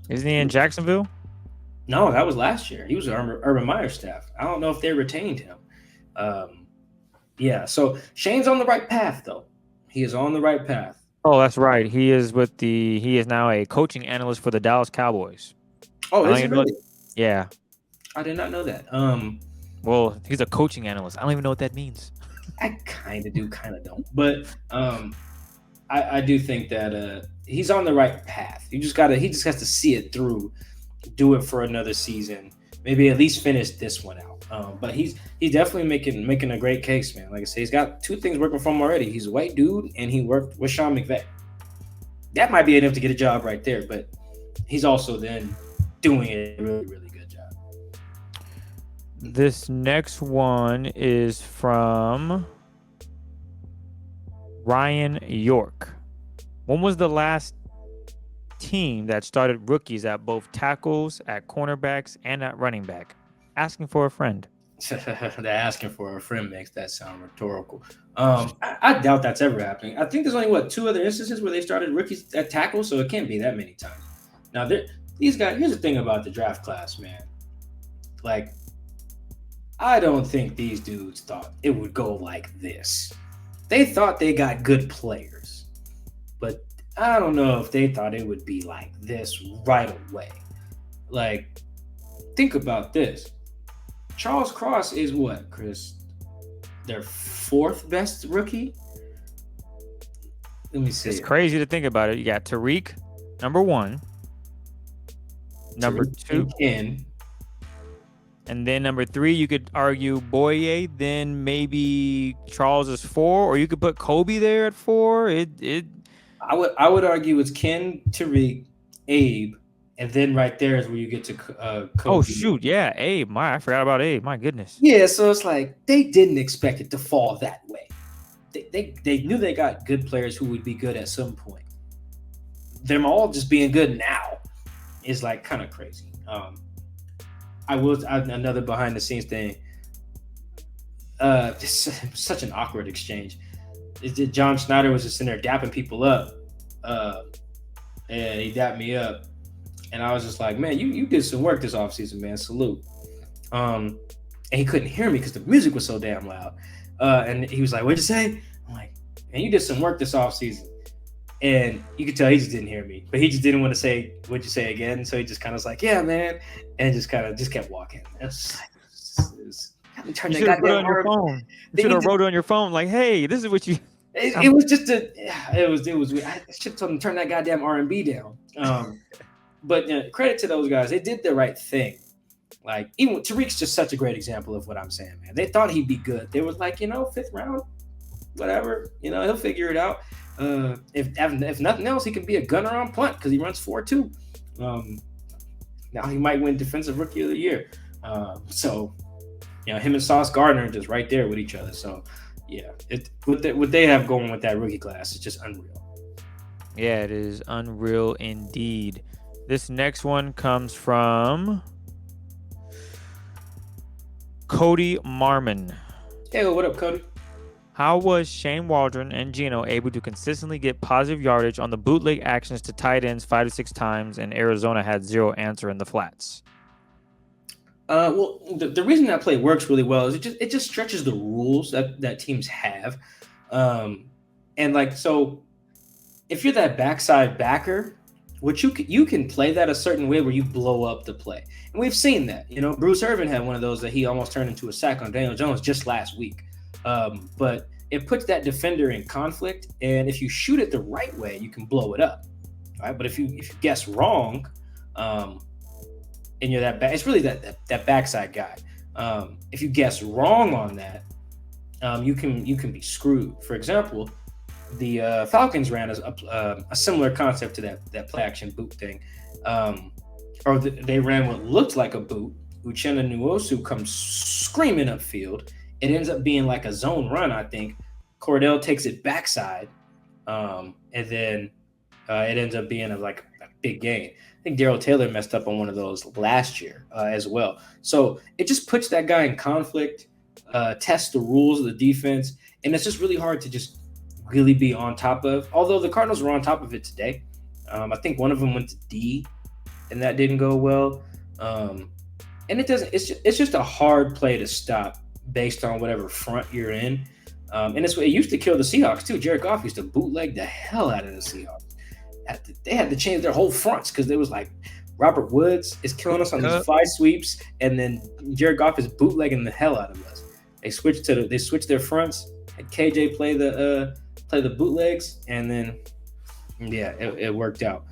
Isn't he in Jacksonville? No, that was last year. He was Urban Meyer's staff. I don't know if they retained him. Yeah, so Shane's on the right path, though. He is on the right path. Oh, that's right. He is now a coaching analyst for the Dallas Cowboys. Oh, is he really? Yeah. I did not know that. Well, he's a coaching analyst. I don't even know what that means. I kind of do, kind of don't. But I do think that he's on the right path. He just has to see it through, do it for another season, maybe at least finish this one out. But he's definitely making a great case, man. Like I say, he's got two things working for him already. He's a white dude, and he worked with Sean McVay. That might be enough to get a job right there, but he's also then doing a really, really good job. This next one is from Ryan York. When was the last team that started rookies at both tackles, at cornerbacks, and at running back? Asking for a friend. That asking for a friend makes that sound rhetorical. I doubt that's ever happening. I think there's only two other instances where they started rookies at tackle, so it can't be that many times. Now, these guys. Here's the thing about the draft class, man. Like, I don't think these dudes thought it would go like this. They thought they got good players, but I don't know if they thought it would be like this right away. Like, think about this. Charles Cross is what, Chris? Their fourth best rookie? Let me see. It's crazy to think about it. You got Tariq, number one. Number two. And then number three, you could argue Boye. Then maybe Charles is 4, or you could put Kobe there at 4. I would argue it's Ken, Tariq, Abe, and then right there is where you get to Kobe. Oh shoot, yeah, Abe. I forgot about Abe. My goodness. Yeah, so it's like they didn't expect it to fall that way. They knew they got good players who would be good at some point. Them all just being good now is like kind of crazy. Another behind the scenes thing. Just such an awkward exchange. John Schneider was just in there dapping people up. And he dapped me up. And I was just like, man, you did some work this offseason, man. Salute. And he couldn't hear me because the music was so damn loud. And he was like, what'd you say? I'm like, man, you did some work this offseason. And you could tell he just didn't hear me. But he just didn't want to say, what'd you say again? So he just kind of was like, yeah, man. And just kept walking. Turn that goddamn on your phone. You should have wrote it on your phone like, hey, this is what you... It was just it was I should have told him to turn that goddamn R&B down. But credit to those guys. They did the right thing. Like, even Tariq's just such a great example of what I'm saying, man. They thought he'd be good. They was like, 5th round, whatever. He'll figure it out. If nothing else, he can be a gunner on punt because he runs 4.2. Now he might win Defensive Rookie of the Year. So him and Sauce Gardner are just right there with each other. So, yeah, what they have going with that rookie class is just unreal. Yeah, it is unreal indeed. This next one comes from Cody Marmon. Hey, what up, Cody? How was Shane Waldron and Geno able to consistently get positive yardage on the bootleg actions to tight ends 5 to 6 times, and Arizona had zero answer in the flats? Well, the reason that play works really well is it just stretches the rules that teams have, and like so, if you're that backside backer, which you can play that a certain way where you blow up the play, and we've seen that. Bruce Irvin had one of those that he almost turned into a sack on Daniel Jones just last week. But it puts that defender in conflict, and if you shoot it the right way, you can blow it up. Right? But if you guess wrong, and you're that back, it's really that backside guy. If you guess wrong on that, you can be screwed. For example, the Falcons ran a similar concept to that play action boot thing, they ran what looked like a boot. Uchenna Nwosu comes screaming upfield. It ends up being like a zone run, I think. Cordell takes it backside, and then it ends up being a big gain. I think Darrell Taylor messed up on one of those last year as well. So it just puts that guy in conflict, tests the rules of the defense, and it's just really hard to just really be on top of. Although the Cardinals were on top of it today. I think one of them went to D, and that didn't go well. And it doesn't. It's just a hard play to stop based on whatever front you're in. And it used to kill the Seahawks too. Jared Goff used to bootleg the hell out of the Seahawks. They had to change their whole fronts because they was like, Robert Woods is killing us on these fly sweeps, and then Jared Goff is bootlegging the hell out of us. They switched their fronts, had KJ play the bootlegs, and then it worked out.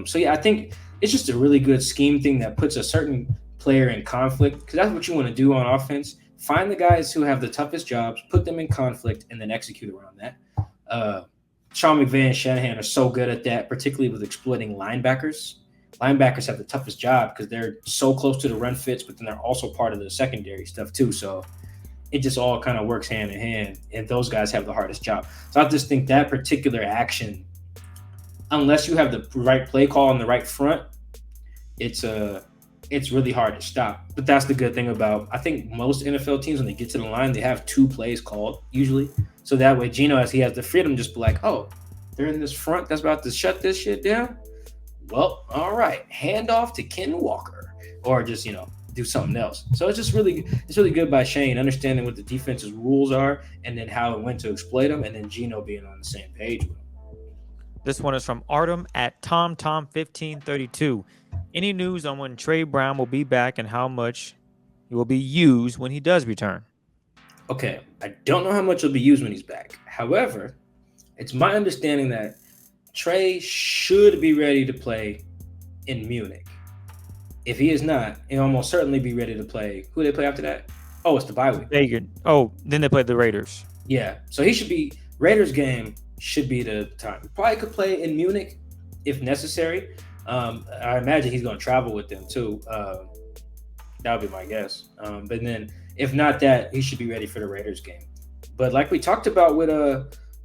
So yeah, I think it's just a really good scheme thing that puts a certain player in conflict, because that's what you want to do on offense. Find the guys who have the toughest jobs, put them in conflict, and then execute around that. Sean McVay and Shanahan are so good at that, particularly with exploiting linebackers. Linebackers have the toughest job because they're so close to the run fits, but then they're also part of the secondary stuff too. So it just all kind of works hand in hand, and those guys have the hardest job. So I just think that particular action, unless you have the right play call on the right front, it's really hard to stop. But that's the good thing about, I think most NFL teams, when they get to the line, they have 2 plays called usually. So that way Geno, as he has the freedom, just be like, oh, they're in this front that's about to shut this shit down. Well, all right, hand off to Ken Walker, or just, do something else. So it's really good by Shane, understanding what the defense's rules are and then how it went to exploit them, and then Geno being on the same page with him. This one is from Artem at TomTom1532. Any news on when Trey Brown will be back and how much he will be used when he does return? Okay, I don't know how much he'll be used when he's back. However, it's my understanding that Trey should be ready to play in Munich. If he is not, he'll almost certainly be ready to play. Who do they play after that? Oh, it's the bye week. Then they play the Raiders. Yeah, so he should be – Raiders game should be the time. He probably could play in Munich if necessary. I imagine he's going to travel with them too. That would be my guess. But then if not that, he should be ready for the Raiders game. But like we talked about with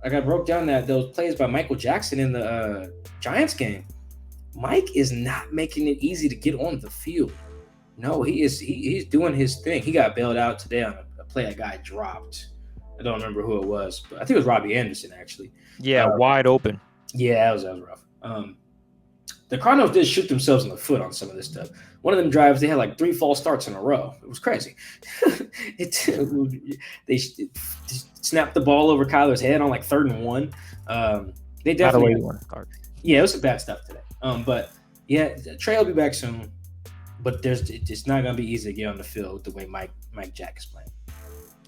like I broke down those plays by Michael Jackson in the Giants game, Mike is not making it easy to get on the field. No, he's doing his thing. He got bailed out today on a play a guy dropped. I don't remember who it was, but I think it was Robbie Anderson actually. Yeah, wide open. Yeah, that was rough. The Cardinals did shoot themselves in the foot on some of this stuff. One of them drives, they had like 3 false starts in a row. It was crazy. They snapped the ball over Kyler's head on like 3rd and 1. They definitely. By the way, you want to start. Yeah, it was some bad stuff today. But yeah, Trey will be back soon. But it's not going to be easy to get on the field the way Mike Jack is playing.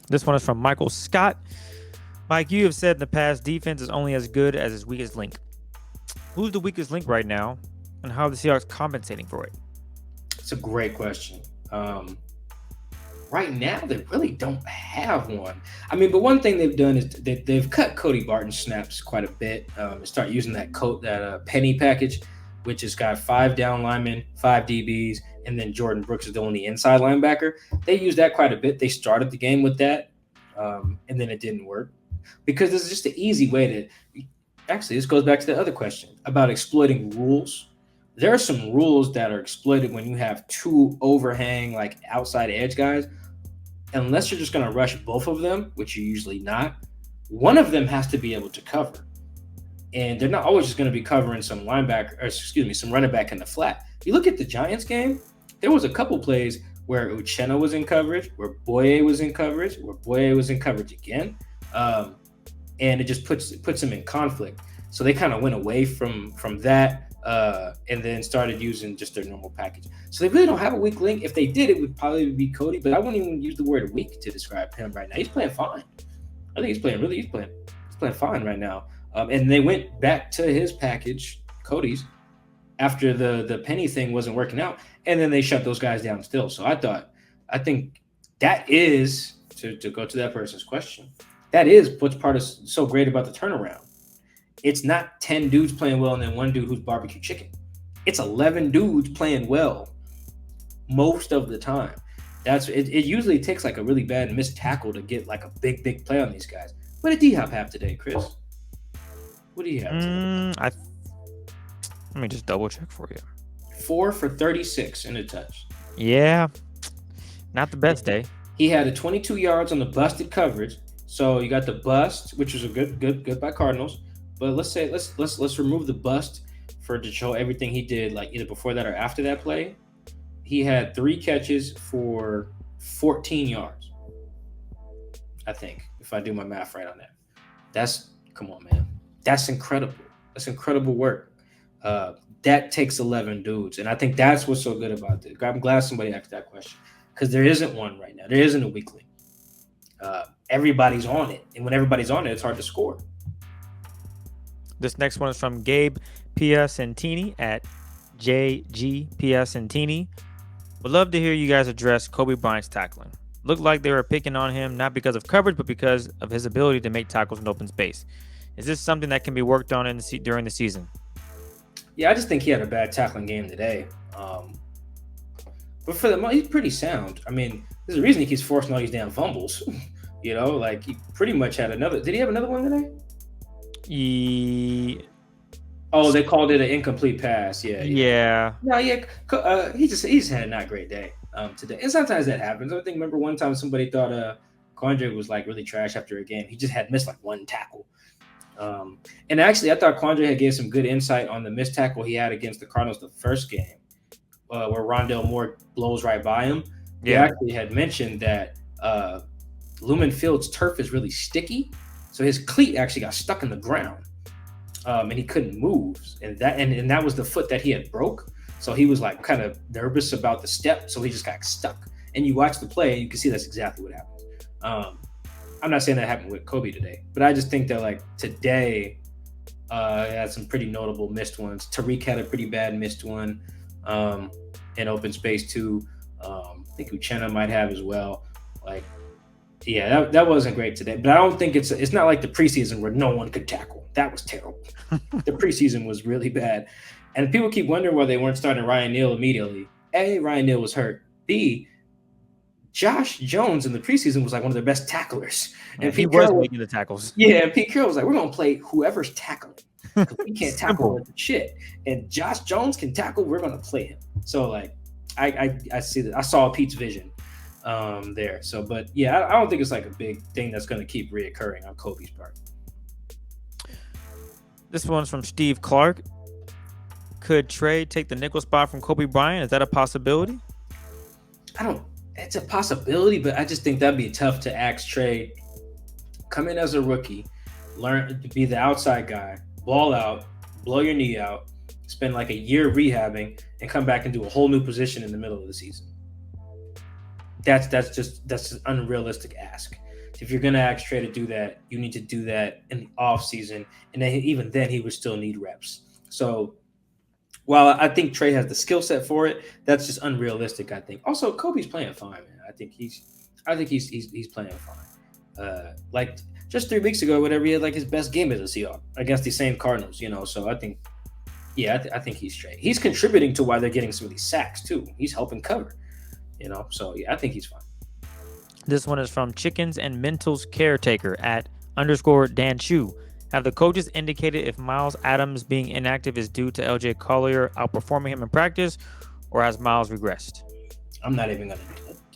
This one is from Michael Scott. Mike, you have said in the past, defense is only as good as its weakest link. Who's the weakest link right now, and how are the Seahawks compensating for it? It's a great question. Right now, they really don't have one. I mean, but one thing they've done is they've cut Cody Barton's snaps quite a bit and start using that penny package, which has got 5 down linemen, 5 DBs, and then Jordan Brooks is the only inside linebacker. They use that quite a bit. They started the game with that, and then it didn't work because this is just an easy way to. Actually, this goes back to the other question about exploiting rules. There are some rules that are exploited when you have two overhang, like outside edge guys. Unless you're just going to rush both of them, which you're usually not, one of them has to be able to cover. And they're not always just going to be covering some running back in the flat. If you look at the Giants game, there was a couple plays where Uchenna was in coverage, where Boye was in coverage, where Boye was in coverage again. And it just puts them in conflict. So they kind of went away from that and then started using just their normal package. So they really don't have a weak link. If they did, it would probably be Cody, but I wouldn't even use the word weak to describe him right now. He's playing fine. I think he's playing fine right now. And they went back to his package, Cody's, after the Penny thing wasn't working out, and then they shut those guys down still. So I think that is to go to that person's question. That is what's part of so great about the turnaround. It's not 10 dudes playing well and then one dude who's barbecue chicken. It's 11 dudes playing well most of the time. It usually takes like a really bad missed tackle to get like a big play on these guys. What did D-Hop have today, Chris? What do you have today? Let me just double check for you. 4 for 36 in a touch. Yeah, not the best day. He had a 22 yards on the busted coverage. So you got the bust, which was a good by Cardinals. But let's remove the bust to show everything he did, like either before that or after that play. He had 3 catches for 14 yards. I think, if I do my math right on that. Come on, man. That's incredible. That's incredible work. That takes 11 dudes. And I think that's what's so good about this. I'm glad somebody asked that question because there isn't one right now. There isn't a weakling. Everybody's on it. And when everybody's on it, it's hard to score. This next one is from Gabe Piacentini at JG Piacentini. Would love to hear you guys address Kobe Bryant's tackling. Looked like they were picking on him not because of coverage, but because of his ability to make tackles in open space. Is this something that can be worked on during the season? Yeah, I just think he had a bad tackling game today. But for the most, he's pretty sound. I mean, there's a reason he keeps forcing all these damn fumbles. He pretty much had another. Did he have another one today? Oh, they called it an incomplete pass. Yeah. No, yeah. He's had a not great day today, and sometimes that happens. I think remember one time somebody thought Quandre was like really trash after a game. He just had missed like one tackle. And actually, I thought Quandre had gave some good insight on the missed tackle he had against the Cardinals the first game, where Rondale Moore blows right by him. Yeah. He actually had mentioned that Lumen Field's turf is really sticky, so his cleat actually got stuck in the ground, and he couldn't move. And that was the foot that he had broke. So he was like kind of nervous about the step, so he just got stuck. And you watch the play, and you can see that's exactly what happened. I'm not saying that happened with Kobe today, but I just think that like today, had some pretty notable missed ones. Tariq had a pretty bad missed one in open space too. I think Uchenna might have as well. Like, yeah, that wasn't great today. But I don't think it's not like the preseason where no one could tackle. That was terrible. The preseason was really bad. And people keep wondering why they weren't starting Ryan Neal immediately. A, Ryan Neal was hurt. B, Josh Jones in the preseason was like one of their best tacklers. And Pete was making the tackles. Yeah, and Pete Carroll was like, we're going to play whoever's tackling. We can't tackle with shit. And Josh Jones can tackle, we're going to play him. So, like, I see that. I saw Pete's vision there. So, but, yeah, I don't think it's like a big thing that's going to keep reoccurring on Kobe's part. This one's from Steve Clark. Could Trey take the nickel spot from Kobe Bryant? Is that a possibility? It's a possibility, but I just think that'd be tough to ask Trey. Come in as a rookie, learn to be the outside guy, ball out, blow your knee out, spend like a year rehabbing, and come back and do a whole new position in the middle of the season. That's an unrealistic ask. If you're gonna ask Trey to do that, you need to do that in the off season, and then even then he would still need reps. So while I think Trey has the skill set for it, that's just unrealistic, I think. Also, Kobe's playing fine, man. I think he's playing fine. Like just 3 weeks ago, whatever, he had like his best game as a Seahawks against the same Cardinals, you know. So I think Yeah, I think he's straight. He's contributing to why they're getting some of these sacks too. He's helping cover, So yeah, I think he's fine. This one is from Chickens and Mentals Caretaker at _Dan Chu. Have the coaches indicated if Miles Adams being inactive is due to LJ Collier outperforming him in practice, or has Miles regressed? I'm not even gonna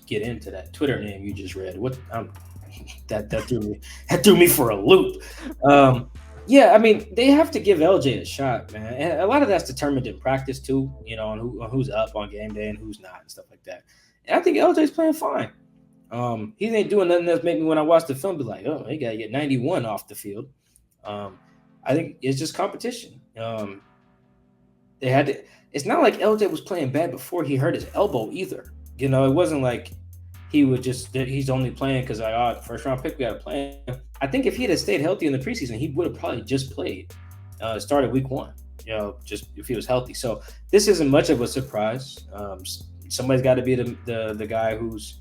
get into that Twitter name you just read. That threw me for a loop. Yeah, I mean, they have to give LJ a shot, man. And a lot of that's determined in practice too, on who's up on game day and who's not and stuff like that. And I think LJ's playing fine. He ain't doing nothing that's make me, when I watch the film, be like, oh, he got to get 91 off the field. I think it's just competition. They had to. It's not like LJ was playing bad before he hurt his elbow either. It wasn't like he's only playing because first round pick, we got to play him. I think if he had stayed healthy in the preseason, he would have probably just played, started week 1, just if he was healthy. So this isn't much of a surprise. Somebody's got to be the guy who's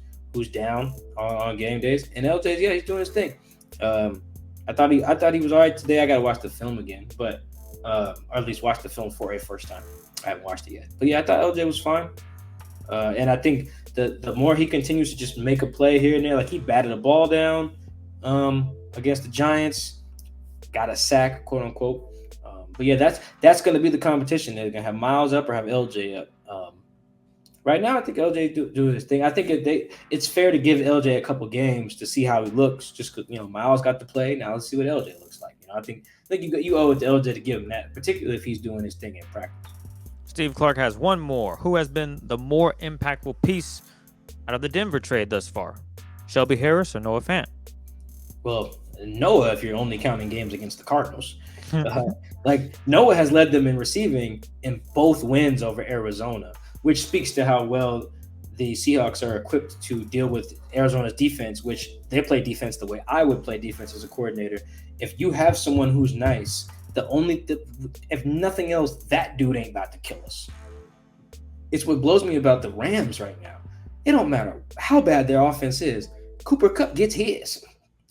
down on game days, and LJ's, he's doing his thing. I thought he was all right today. I got to watch the film again, but or at least watch the film for a first time. I haven't watched it yet, but yeah, I thought LJ was fine. And I think the more he continues to just make a play here and there, like he batted a ball down against the Giants, got a sack, quote unquote. But yeah, that's going to be the competition. They're going to have Miles up or have LJ up. Right now, I think LJ do his thing. I think it's fair to give LJ a couple games to see how he looks. Just because Miles got to play, now let's see what LJ looks like. I think you owe it to LJ to give him that, particularly if he's doing his thing in practice. Steve Clark has one more. Who has been the more impactful piece out of the Denver trade thus far? Shelby Harris or Noah Fant? Well, Noah, if you're only counting games against the Cardinals. Noah has led them in receiving in both wins over Arizona, which speaks to how well the Seahawks are equipped to deal with Arizona's defense, which they play defense the way I would play defense as a coordinator. If you have someone who's nice, if nothing else, that dude ain't about to kill us. It's what blows me about the Rams right now. It don't matter how bad their offense is. Cooper Kupp gets his,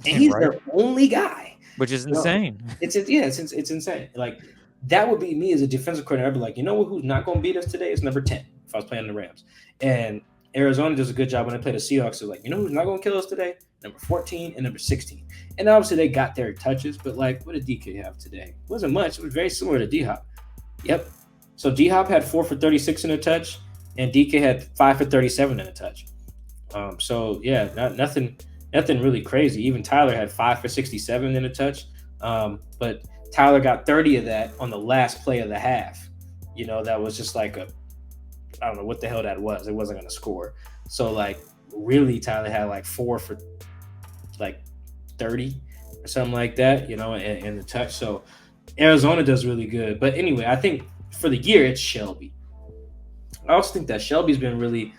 and he's their only guy, which is insane. It's insane. Like that would be me as a defensive coordinator. I'd be like, who's not going to beat us today? It's number 10. If I was playing the Rams, and Arizona does a good job when they play the Seahawks. They're like, who's not going to kill us today? Number 14 and number 16. And obviously they got their touches, but what did DK have today? It wasn't much. It was very similar to D-Hop. Yep. So D-Hop had 4 for 36 in a touch, and DK had 5 for 37 in a touch. So yeah, nothing really crazy. Even Tyler had 5 for 67 in a touch. But Tyler got 30 of that on the last play of the half. That was just like I don't know what the hell that was. It wasn't going to score. So really Tyler had 4 for 30 or something like that, in the touch. So Arizona does really good. But anyway, I think for the year, it's Shelby. I also think that Shelby's been really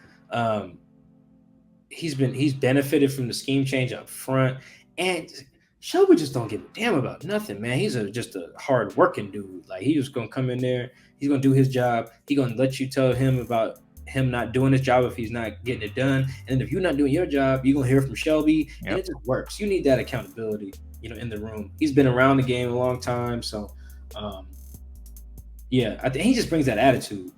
he's benefited from the scheme change up front. And Shelby just don't give a damn about nothing, man. He's just a hard working dude. He's just going to come in there. He's going to do his job. He's going to let you tell him about him not doing his job if he's not getting it done. And if you're not doing your job, you're going to hear from Shelby. Yep. And it just works. You need that accountability, in the room. He's been around the game a long time. So, yeah, I think he just brings that attitude.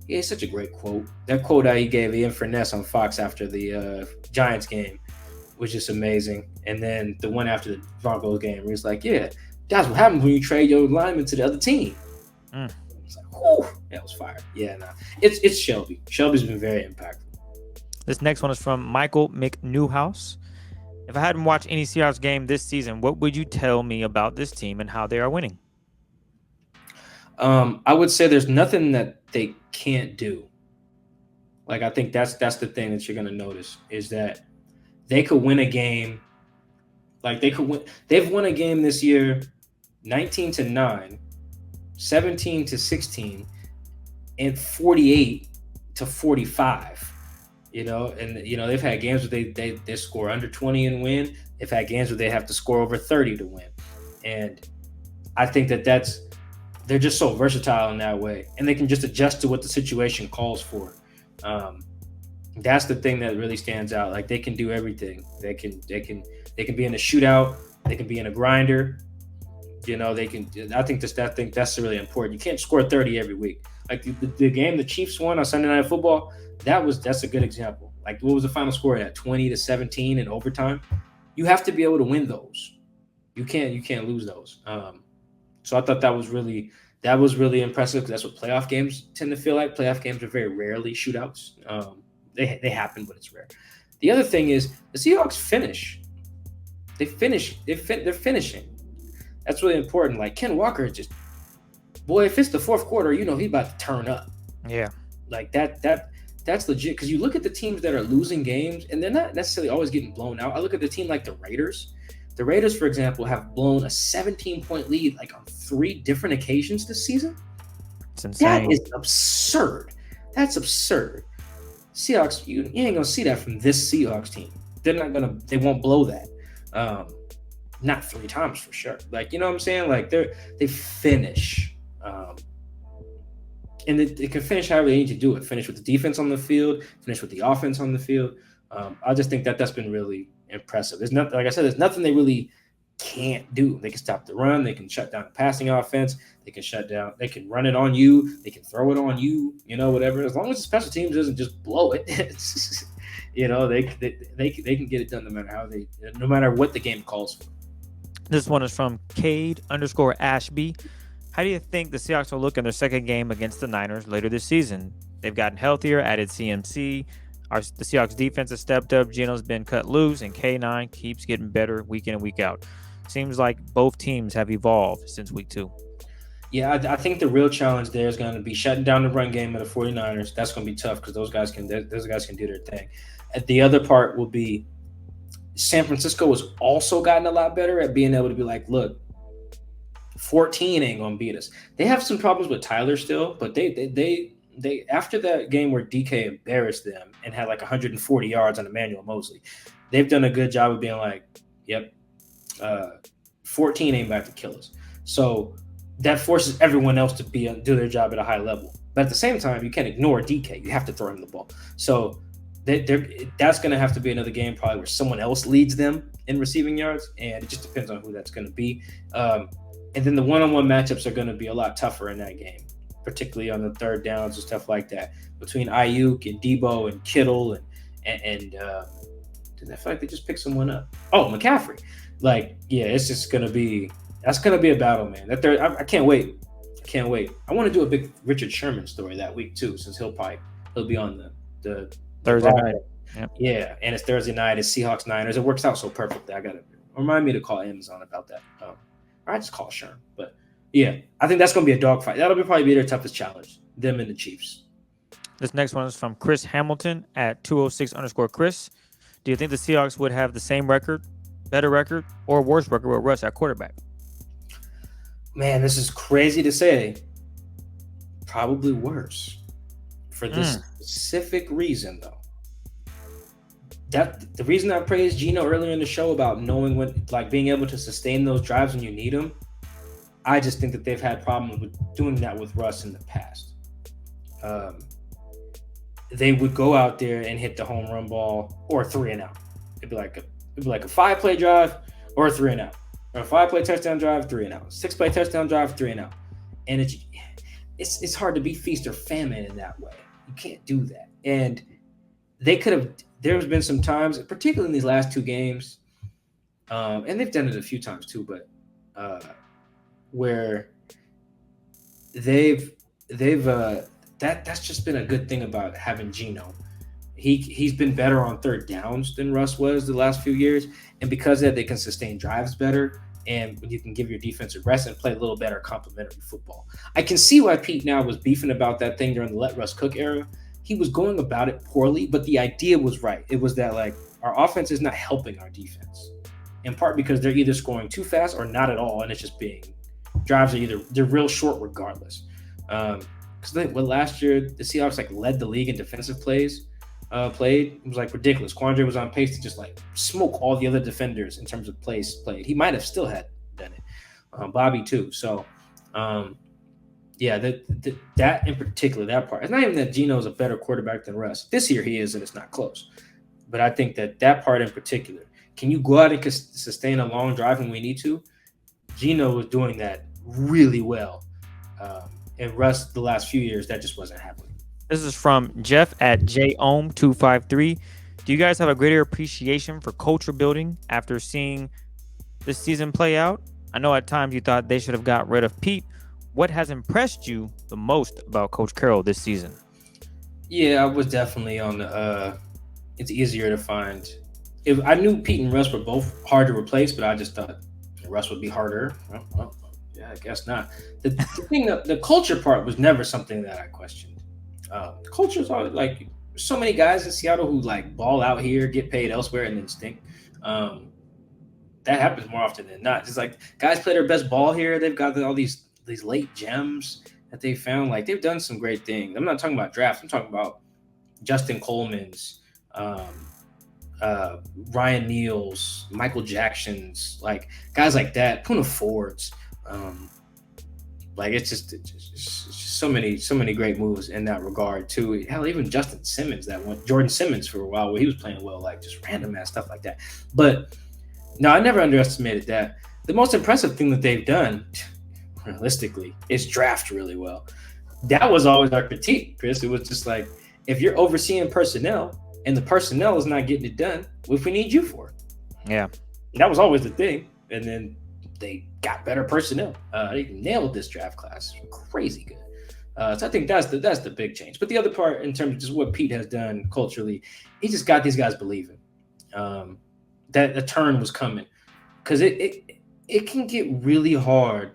It's such a great quote. That quote that he gave Ian Furness on Fox after the Giants game was just amazing. And then the one after the Broncos game, where he's like, yeah, that's what happens when you trade your lineman to the other team. It's like, whew, that was fire. Yeah, it's Shelby. Shelby's been very impactful. This next one is from Michael McNewhouse. If I hadn't watched any Seahawks game this season, what would you tell me about this team and how they are winning? I would say there's nothing that they can't do. I think that's the thing that you're going to notice is that they could win a game. They've won a game this year 19-9, 17-16, and 48-45. They've had games where they score under 20 and win. They've had games where they have to score over 30 to win. And I think they're just so versatile in that way, and they can just adjust to what the situation calls for. That's the thing that really stands out. They can do everything. They can be in a shootout. They can be in a grinder. You know, they can. I think that's really important. You can't score 30 every week. Like the game the Chiefs won on Sunday Night Football, that's a good example. Like what was the final score at 20-17 in overtime? You have to be able to win those. You can't lose those. So I thought that was really impressive because that's what playoff games tend to feel like. Playoff games are very rarely shootouts. They happen, but it's rare. The other thing is the Seahawks finish. They're finishing. That's really important. Like Ken Walker just, boy, if it's the fourth quarter, you know he's about to turn up. Yeah. Like that's legit. Because you look at the teams that are losing games, and they're not necessarily always getting blown out. I look at the team like the Raiders. The Raiders, for example, have blown a 17-point lead like on 3 different occasions this season. It's insane. That is absurd. That's absurd. Seahawks, you ain't gonna see that from this Seahawks team. They won't blow that. Not 3 times for sure. Like, you know what I'm saying? Like they finish. And they can finish however they need to do it. Finish with the defense on the field, finish with the offense on the field. I just think that's been really impressive. There's nothing, like I said, there's nothing they really can't do. They can stop the run, they can shut down the passing offense, they can run it on you, they can throw it on you, you know, whatever. As long as the special teams doesn't just blow it, you know, they can get it done no matter what the game calls for. This one is from Cade_Ashby. How do you think the Seahawks will look in their second game against the Niners later this season? They've gotten healthier, added CMC. The Seahawks defense has stepped up. Geno's been cut loose, and K9 keeps getting better week in and week out. Seems like both teams have evolved since week 2. Yeah, I think the real challenge there is going to be shutting down the run game of the 49ers. That's going to be tough because those guys can do their thing. And the other part will be San Francisco has also gotten a lot better at being able to be like, look, 14 ain't going to beat us. They have some problems with Tyler still, but they after that game where DK embarrassed them and had like 140 yards on Emmanuel Mosley, they've done a good job of being like, yep, 14 ain't about to kill us. So that forces everyone else to do their job at a high level. But at the same time, you can't ignore DK. You have to throw him the ball. So that's going to have to be another game probably where someone else leads them in receiving yards, and it just depends on who that's going to be. And then the one-on-one matchups are going to be a lot tougher in that game, particularly on the third downs and stuff like that, between Ayuk and Debo and Kittle and I feel like they just picked someone up. Oh, McCaffrey. Like, yeah, it's just going to be – that's going to be a battle, man. I can't wait. I want to do a big Richard Sherman story that week too, since he'll be on the Thursday night. Yep. Yeah, and it's Thursday night. It's Seahawks Niners. It works out so perfectly. I got to remind me to call Amazon about that. I just call Sherman. But, yeah, I think that's going to be a dogfight. That'll probably be their toughest challenge, them and the Chiefs. This next one is from Chris Hamilton at 206_Chris. Do you think the Seahawks would have the same record, better record, or worse record with Russ at quarterback? Man, this is crazy to say. Probably worse. For this specific reason, though. The reason I praised Geno earlier in the show about knowing when, like being able to sustain those drives when you need them, I just think that they've had problems with doing that with Russ in the past. They would go out there and hit the home run ball or 3 and out. It'd be like a 5-play drive or a 3 and out, or a 5-play touchdown drive, 3 and out, 6-play touchdown drive, 3 and out, and it's hard to be feast or famine in that way. You can't do that, and they could have. There's been some times, particularly in these last 2 games, and they've done it a few times too, but where that's just been a good thing about having Geno. He's been better on third downs than Russ was the last few years, and because of that, they can sustain drives better, and you can give your defense a rest and play a little better complementary football. I can see why Pete now was beefing about that thing during the Let Russ Cook era. He was going about it poorly, but the idea was right. It was that like our offense is not helping our defense, in part because they're either scoring too fast or not at all, and it's just being drives are they're real short regardless. Because last year the Seahawks like led the league in defensive plays played. It was like ridiculous. Quandre was on pace to just like smoke all the other defenders in terms of plays played. He might have still had done it. Bobby too. So. Yeah, that in particular, that part. It's not even that Geno's a better quarterback than Russ. This year he is, and it's not close. But I think that part in particular, can you go out and sustain a long drive when we need to? Geno was doing that really well. And Russ, the last few years, that just wasn't happening. This is from Jeff at JOhm253. Do you guys have a greater appreciation for culture building after seeing this season play out? I know at times you thought they should have got rid of Pete. What has impressed you the most about Coach Carroll this season? Yeah, I was definitely on the. It's easier to find. If I knew Pete and Russ were both hard to replace, but I just thought Russ would be harder. Well, yeah, I guess not. The thing, the culture part was never something that I questioned. Culture's always like so many guys in Seattle who like ball out here, get paid elsewhere, and then stink. That happens more often than not. It's like guys play their best ball here. They've got all these late gems that they found. Like they've done some great things. I'm not talking about drafts. I'm talking about Justin Coleman's, Ryan Neal's, Michael Jackson's, like guys like that, Puna Ford's. Like it's just so many great moves in that regard too. Hell, even Justin Simmons, that one, Jordan Simmons for a while where he was playing well, like just random ass stuff like that. But no, I never underestimated that. The most impressive thing that they've done, realistically, is draft really well. That was always our critique, Chris. It was just like, if you're overseeing personnel and the personnel is not getting it done, what if we need you for? Yeah. That was always the thing. And then they got better personnel. They nailed this draft class. Crazy good. So I think that's the big change. But the other part, in terms of just what Pete has done culturally, he just got these guys believing that a turn was coming. Because it can get really hard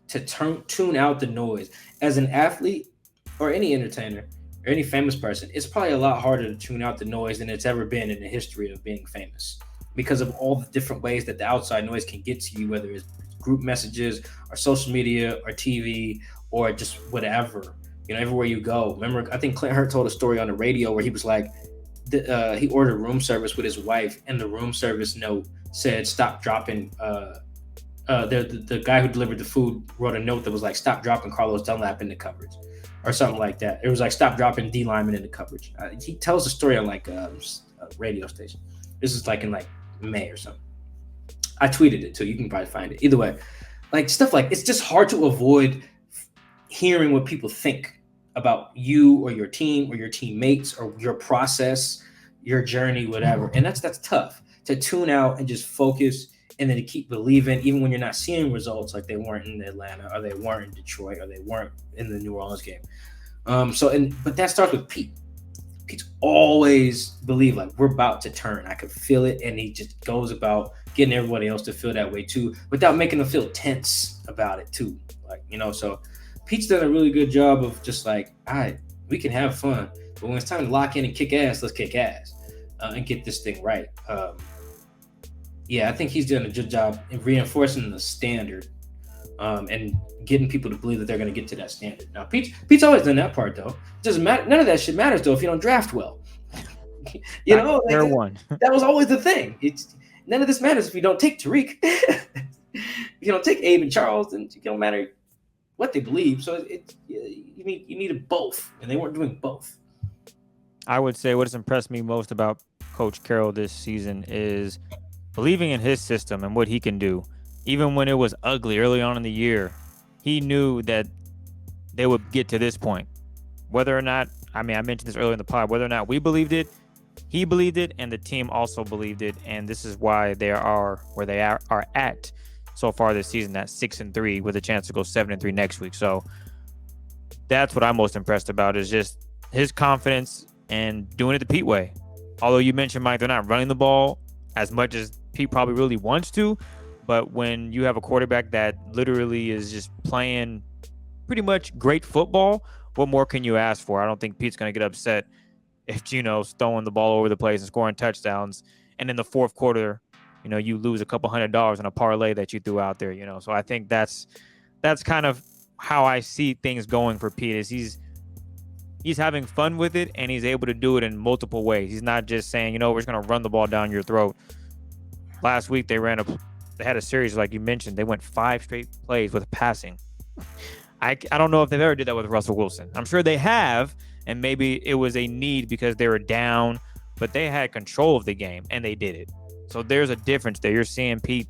to tune out the noise. As an athlete or any entertainer or any famous person, it's probably a lot harder to tune out the noise than it's ever been in the history of being famous, because of all the different ways that the outside noise can get to you, whether it's group messages or social media or TV or just whatever, everywhere you go. Remember, I think Clint Hurt told a story on the radio where he was like, he ordered room service with his wife, and the room service note said, stop dropping, the guy who delivered the food wrote a note that was like, stop dropping Carlos Dunlap in the coverage or something like that. It was like, stop dropping D Lyman in the coverage. He tells the story on like a radio station. This is like in like May or something. I tweeted it too. You can probably find it. Either way, like stuff like, it's just hard to avoid hearing what people think about you or your team or your teammates or your process, your journey, whatever. And that's tough to tune out and just focus, and then to keep believing, even when you're not seeing results, like they weren't in Atlanta or they weren't in Detroit or they weren't in the New Orleans game. But that starts with Pete. Pete's always believed like we're about to turn. I could feel it, and he just goes about getting everybody else to feel that way too, without making them feel tense about it too. Like, so Pete's done a really good job of just like, all right, we can have fun, but when it's time to lock in and kick ass, let's kick ass and get this thing right. I think he's done a good job in reinforcing the standard and getting people to believe that they're going to get to that standard. Now, Pete's always done that part, though. It doesn't matter. None of that shit matters, though, if you don't draft well. That was always the thing. None of this matters if you don't take Tariq. If you don't take Abe and Charles, then it don't matter what they believe. So you needed both, and they weren't doing both. I would say what has impressed me most about Coach Carroll this season is believing in his system and what he can do. Even when it was ugly early on in the year, he knew that they would get to this point. Whether or not, I mentioned this earlier in the pod, whether or not we believed it, he believed it, and the team also believed it. And this is why they are where they are at so far this season, at 6-3 with a chance to go 7-3 next week. So that's what I'm most impressed about, is just his confidence and doing it the Pete way. Although you mentioned, Mike, they're not running the ball as much as Pete probably really wants to. But when you have a quarterback that literally is just playing pretty much great football, what more can you ask for? I don't think Pete's going to get upset if Geno's throwing the ball over the place and scoring touchdowns, and in the fourth quarter, you lose a couple $100 on a parlay that you threw out there, So I think that's kind of how I see things going for Pete, is he's having fun with it, and he's able to do it in multiple ways. He's not just saying, we're just going to run the ball down your throat. Last week, they had a series, like you mentioned. They went 5 straight plays with passing. I don't know if they've ever did that with Russell Wilson. I'm sure they have, and maybe it was a need because they were down, but they had control of the game, and they did it. So there's a difference there. You're seeing Pete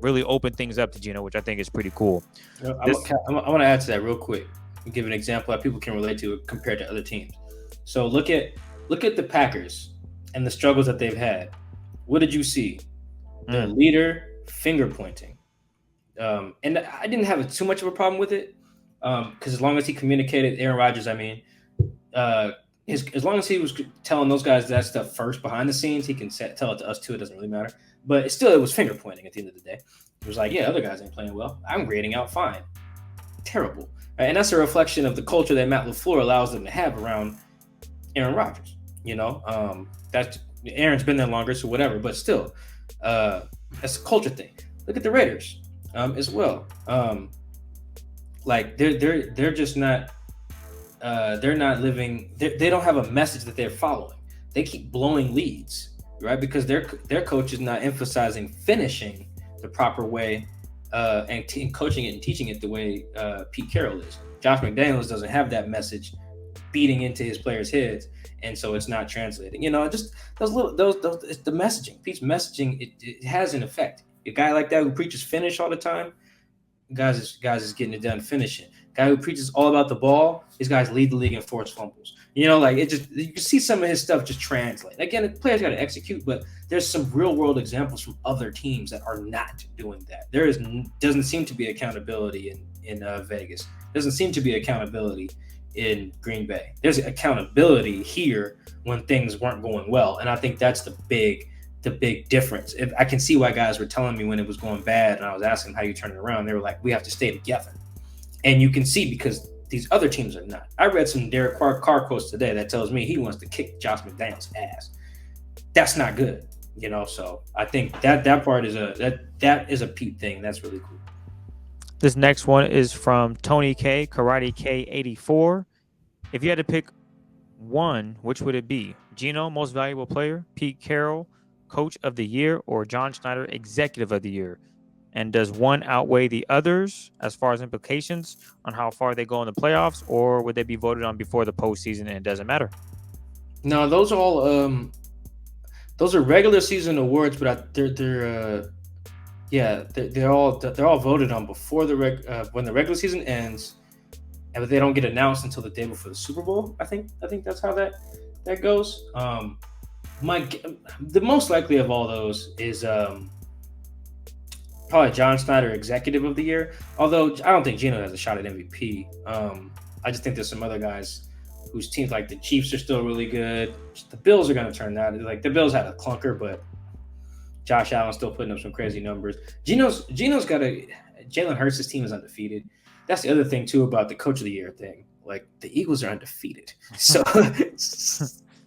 really opened things up to Geno, which I think is pretty cool. I want to add to that real quick and give an example that people can relate to compared to other teams. So look at the Packers and the struggles that they've had. What did you see? Their leader finger pointing. And I didn't have too much of a problem with it because as long as he communicated, Aaron Rodgers, as long as he was telling those guys that stuff first behind the scenes, he can tell it to us too. It doesn't really matter. But it was finger pointing at the end of the day. It was like, yeah, other guys ain't playing well. I'm grading out fine. Terrible. Right? And that's a reflection of the culture that Matt LaFleur allows them to have around Aaron Rodgers. That's Aaron's been there longer, so whatever. But still, that's a culture thing. Look at the Raiders as well. Like they're just not. They're not living. They don't have a message that they're following. They keep blowing leads, right? Because their coach is not emphasizing finishing the proper way and coaching it and teaching it the way Pete Carroll is. Josh McDaniels doesn't have that message beating into his players' heads, and so it's not translating. Just those it's the messaging. Pete's messaging it has an effect. A guy like that who preaches finish all the time, guys is getting it done finishing. Guy who preaches all about the ball, these guys lead the league in forced fumbles. You can see some of his stuff just translate. Again, the players got to execute, but there's some real world examples from other teams that are not doing that. Doesn't seem to be accountability in Vegas. Doesn't seem to be accountability in Green Bay. There's accountability here when things weren't going well, and I think that's the big difference. If I can see why guys were telling me when it was going bad, and I was asking how you turn it around, they were like, "We have to stay together." And you can see because these other teams are not. I read some Derek Carr quotes today that tells me he wants to kick Josh McDaniels' ass. That's not good, So I think that part is a Pete thing. That's really cool. This next one is from Tony K, Karate K 84. If you had to pick one, which would it be? Geno, most valuable player, Pete Carroll, coach of the year, or John Schneider, executive of the year? And does one outweigh the others as far as implications on how far they go in the playoffs, or would they be voted on before the postseason and it doesn't matter? No, those are all those are regular season awards, but they're all voted on before when the regular season ends, and they don't get announced until the day before the Super Bowl. I think that's how that goes. The most likely of all those is probably John Schneider, executive of the year. Although I don't think Geno has a shot at MVP. I just think there's some other guys whose teams, like the Chiefs, are still really good. The Bills are going to turn that. Like the Bills had a clunker, but Josh Allen's still putting up some crazy numbers. Geno's got Jalen Hurts' team is undefeated. That's the other thing too about the Coach of the Year thing. Like the Eagles are undefeated, so.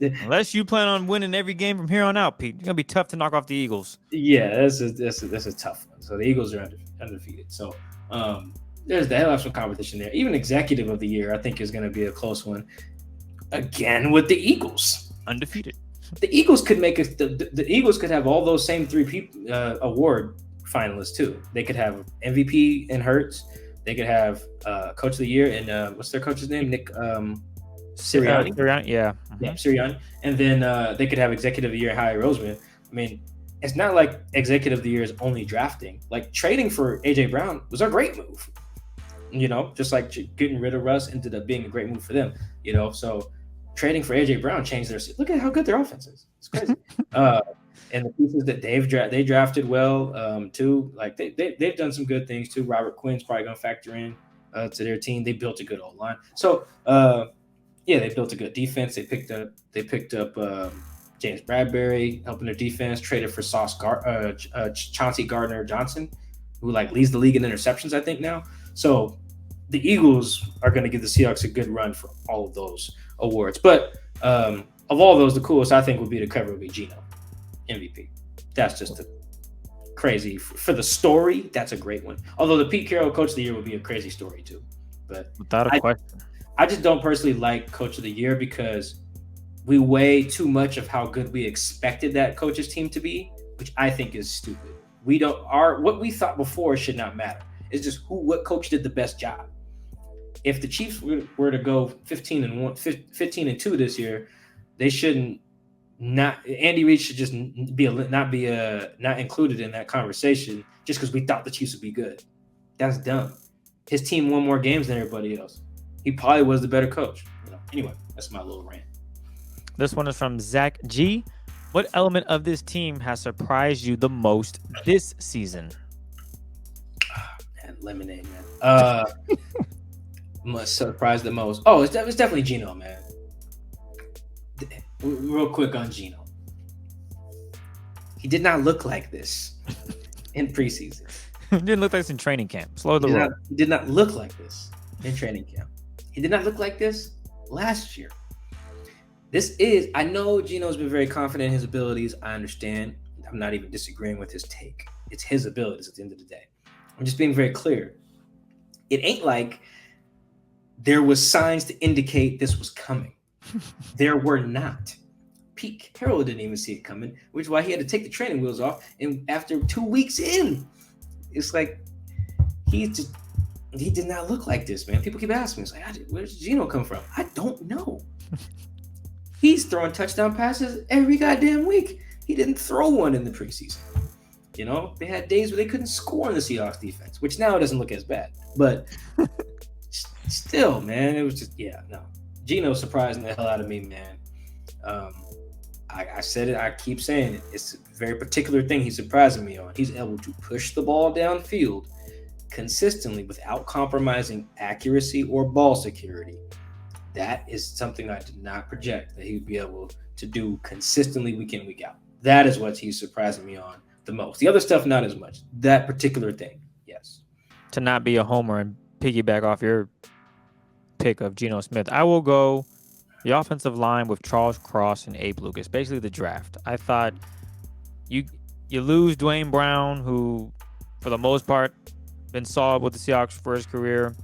Unless you plan on winning every game from here on out, Pete, it's gonna be tough to knock off the Eagles. Yeah, that's a tough one. So the Eagles are undefeated. So they'll have some competition there. Even executive of the year, I think, is going to be a close one. Again with the Eagles, undefeated. The Eagles could make the Eagles could have all those same three people award finalists too. They could have MVP in Hurts. They could have Coach of the Year and what's their coach's name? Nick. Sirianni. Yeah. Yeah, Sirianni. And then they could have Executive of the Year, Howie Roseman. I mean, it's not like Executive of the Year is only drafting. Like trading for AJ Brown was a great move. Just like getting rid of Russ ended up being a great move for them. So trading for AJ Brown changed their. Look at how good their offense is. It's crazy. And the pieces that they drafted well too. Like they've done some good things too. Robert Quinn's probably going to factor in to their team. They built a good old line. So. Yeah, they built a good defense. They picked up James Bradbury, helping their defense. Traded for Chauncey Gardner-Johnson, who leads the league in interceptions, I think now. So the Eagles are going to give the Seahawks a good run for all of those awards. But of all those, the coolest I think would be Geno, MVP. That's just crazy for the story. That's a great one. Although the Pete Carroll Coach of the Year would be a crazy story too. But without a question. I just don't personally like Coach of the Year because we weigh too much of how good we expected that coach's team to be, which I think is stupid. What we thought before should not matter. It's just what coach did the best job. If the Chiefs were to go 15-2 this year, they shouldn't Andy Reid should just not included in that conversation just because we thought the Chiefs would be good. That's dumb. His team won more games than everybody else. He probably was the better coach. Anyway, that's my little rant. This one is from Zach G. What element of this team has surprised you the most this season? Man, lemonade, man. Must surprise the most. Oh, it's definitely Geno, man. Real quick on Geno. He did not look like this in preseason. Didn't look like this in training camp. Slow the roll. He did not look like this in training camp. He did not look like this last year. I know Geno's been very confident in his abilities. I understand. I'm not even disagreeing with his take. It's his abilities at the end of the day. I'm just being very clear. It ain't like there was signs to indicate this was coming. There were not. Pete Carroll didn't even see it coming, which is why he had to take the training wheels off. And after 2 weeks in, it's like he did not look like this, man. People keep asking me, it's like, where's Geno come from? I don't know. He's throwing touchdown passes every goddamn week. He didn't throw one in the preseason. They had days where they couldn't score in the Seahawks defense, which now doesn't look as bad. But still, man, it was just, no. Geno surprising the hell out of me, man. I said it, I keep saying it. It's a very particular thing he's surprising me on. He's able to push the ball downfield consistently without compromising accuracy or ball security. That is something I did not project that he would be able to do consistently week in, week out. That is what he's surprising me on the most. The other stuff, not as much. That particular thing, yes. To not be a homer and piggyback off your pick of Geno Smith, I will go the offensive line with Charles Cross and Abe Lucas. Basically the draft. I thought you lose Dwayne Brown, who for the most part been solid with the Seahawks for his career.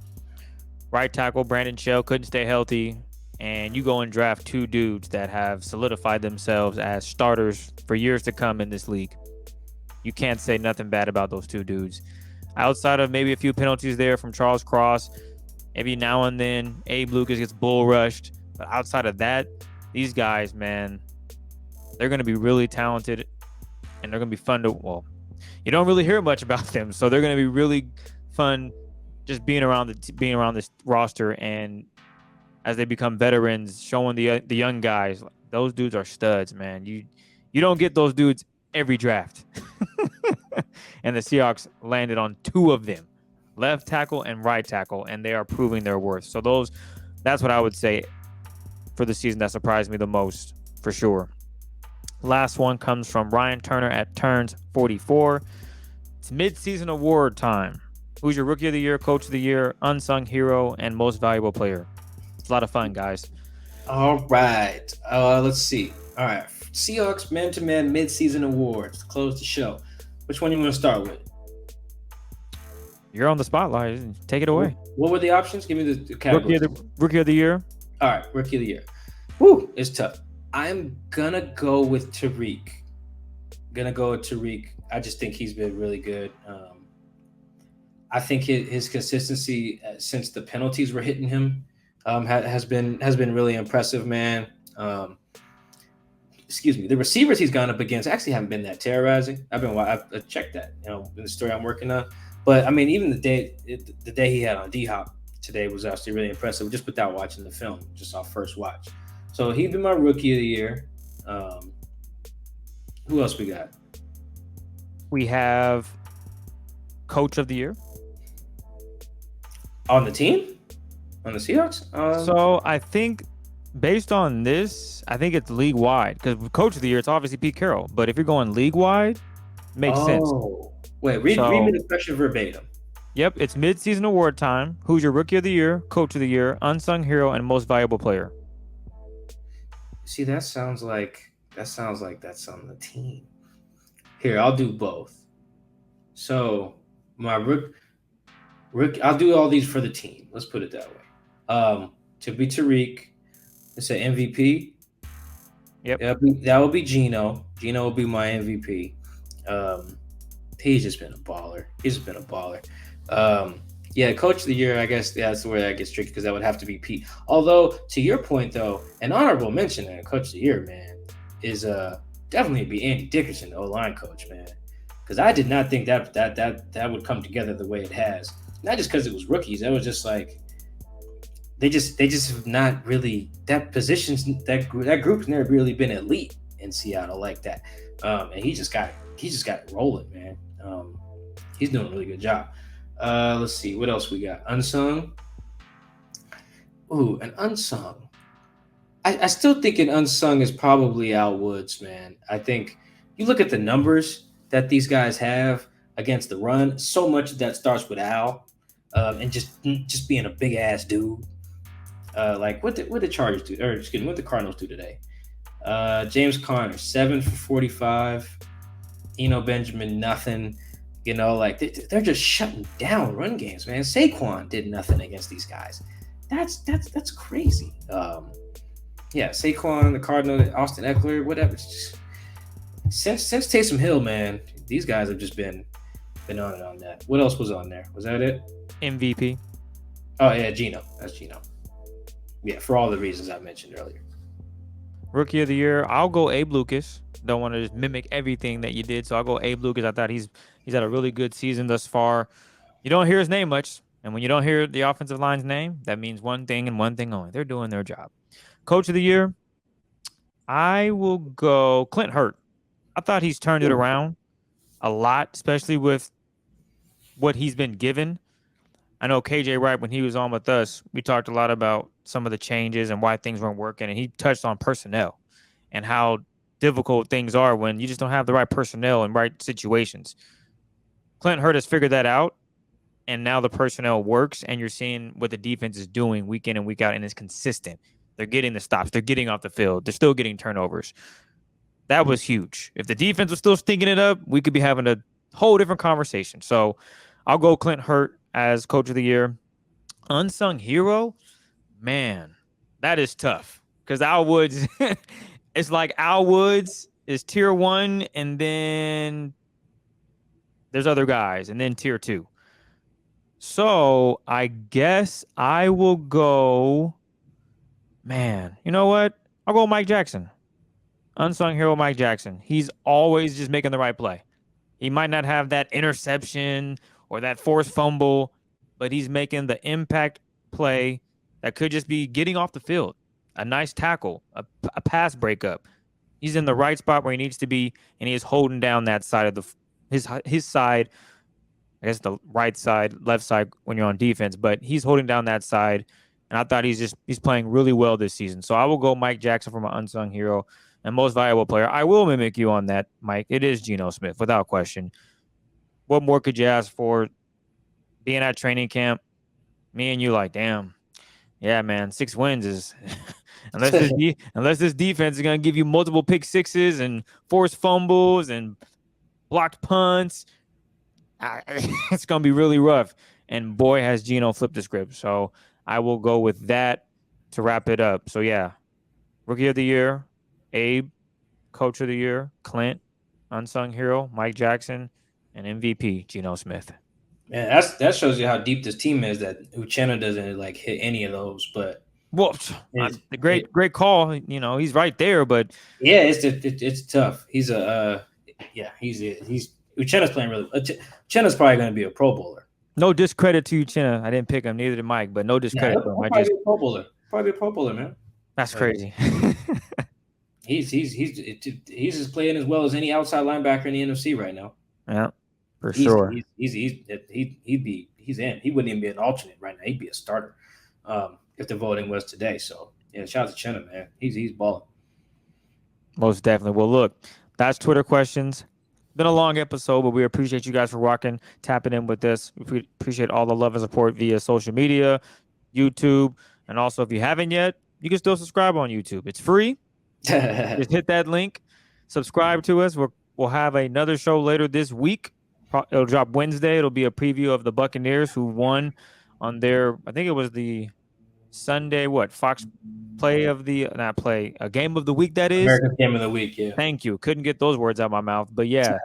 Right tackle Brandon Shell couldn't stay healthy, and you go and draft two dudes that have solidified themselves as starters for years to come in this league. You can't say nothing bad about those two dudes. Outside of maybe a few penalties there from Charles Cross, maybe now and then Abe Lucas gets bull rushed. But outside of that, these guys, man, they're going to be really talented, and they're going to be fun to, you don't really hear much about them, so they're going to be really fun just being around this roster, and as they become veterans, showing the young guys, those dudes are studs, man. You don't get those dudes every draft. And the Seahawks landed on two of them, left tackle and right tackle, and they are proving their worth. So that's what I would say for the season that surprised me the most, for sure. Last one comes from Ryan Turner at Turns 44. It's mid-season award time. Who's your Rookie of the Year, Coach of the Year, Unsung Hero, and Most Valuable Player? It's a lot of fun, guys. All right. Let's see. All right. Seahawks man-to-man mid-season awards to close the show. Which one you want to start with? You're on the spotlight. Take it away. What were the options? Give me the categories. Rookie of the Year. All right. Rookie of the Year. Woo, it's tough. I'm going to go with Tariq. I just think he's been really good. I think his consistency since the penalties were hitting him has been really impressive, man. The receivers he's gone up against actually haven't been that terrorizing. I've checked that, in the story I'm working on. But I mean, even the day he had on D-Hop today was actually really impressive, just without watching the film, just off first watch. So he'd been my Rookie of the Year. Who else we got? We have Coach of the Year. On the team? On the Seahawks? So I think based on this, I think it's league wide, because Coach of the Year, it's obviously Pete Carroll. But if you're going league wide, makes sense. Wait, read me the question verbatim. Yep, it's mid-season award time. Who's your Rookie of the Year, Coach of the Year, Unsung Hero, and Most Valuable Player? See, that sounds like that's on the team. Here, I'll do both. So my I'll do all these for the team. Let's put it that way. To be Tariq, let's say MVP. Yep. That will be Geno. Geno will be my MVP. He's just been a baller. Coach of the Year, I guess that's where that gets tricky, because that would have to be Pete. Although, to your point, though, an honorable mention at Coach of the Year, man, is definitely be Andy Dickerson, the O-line coach, man. because I did not think that would come together the way it has. Not just because it was rookies. It was just like they just have not really that positions that group's never really been elite in Seattle like that. And he just got rolling, man. He's doing a really good job. Let's see what else we got. Unsung. Ooh, an unsung. I still think an unsung is probably Al Woods, man. I think you look at the numbers that these guys have against the run. So much of that starts with Al, and just being a big ass dude. Like what the Chargers do, or excuse me, what the Cardinals do today. James Conner, 7 for 45. Benjamin, nothing. Like they're just shutting down run games, man. Saquon did nothing against these guys. That's crazy. Yeah, Saquon, the Cardinals, Austin Eckler, whatever. Since Taysom Hill, man, these guys have just been on and on that. What else was on there? Was that it? MVP. Oh yeah, Geno. That's Geno. Yeah, for all the reasons I mentioned earlier. Rookie of the year, I'll go Abe Lucas. Don't want to just mimic everything that you did, so I'll go Abe Lucas. I thought he's had a really good season thus far. You don't hear his name much, and when you don't hear the offensive line's name, that means one thing and one thing only. They're doing their job. Coach of the year, I will go Clint Hurt. I thought he's turned it around a lot, especially with what he's been given. I know KJ Wright, when he was on with us, we talked a lot about some of the changes and why things weren't working, and he touched on personnel and how difficult things are when you just don't have the right personnel in right situations. Clint Hurt has figured that out, and now the personnel works, and you're seeing what the defense is doing week in and week out, and it's consistent. They're getting the stops. They're getting off the field. They're still getting turnovers. That was huge. If the defense was still stinking it up, we could be having a whole different conversation. So I'll go Clint Hurt as coach of the year. Unsung hero, man, that is tough. Because Al Woods, it's like Al Woods is tier 1, and then there's other guys, and then tier 2. So I guess I will go, man, you know what? I'll go Mike Jackson. Unsung hero Mike Jackson. He's always just making the right play. He might not have that interception or that forced fumble, but he's making the impact play that could just be getting off the field, a nice tackle, a pass breakup. He's in the right spot where he needs to be, and he is holding down that side of his side. I guess the right side, left side when you're on defense, but he's holding down that side, and I thought he's playing really well this season. So I will go Mike Jackson for my unsung hero and most valuable player. I will mimic you on that, Mike. It is Geno Smith, without question. What more could you ask for? Being at training camp, me and you like, damn, yeah, man, 6 wins is unless this defense is gonna give you multiple pick sixes and forced fumbles and blocked punts, it's gonna be really rough. And boy, has Geno flipped the script. So I will go with that to wrap it up. So yeah, rookie of the year, Abe, coach of the year, Clint, unsung hero, Mike Jackson, and MVP, Geno Smith. Man, that shows you how deep this team is. That Uchenna doesn't like hit any of those, but the great call. He's right there, but yeah, it's tough. He's Uchenna's playing really. Uchenna's probably going to be a Pro Bowler. No discredit to Uchenna. I didn't pick him, neither did Mike, but no discredit to him. Probably be a Pro Bowler. Probably be a Pro Bowler, man. That's crazy. He's just playing as well as any outside linebacker in the NFC right now. Yeah, for sure. He's in. He wouldn't even be an alternate right now. He'd be a starter if the voting was today. So yeah, shout out to Chenna, man. He's balling. Most definitely. Well, look, that's Twitter questions. Been a long episode, but we appreciate you guys for tapping in with this. We appreciate all the love and support via social media, YouTube, and also if you haven't yet, you can still subscribe on YouTube. It's free. Just hit that link, subscribe to us. We'll have another show later this week. It'll drop Wednesday. It'll be a preview of the Buccaneers who won on their, I think it was the Sunday, Fox game of the week, that is. American game of the week, yeah. Thank you. Couldn't get those words out of my mouth. But yeah,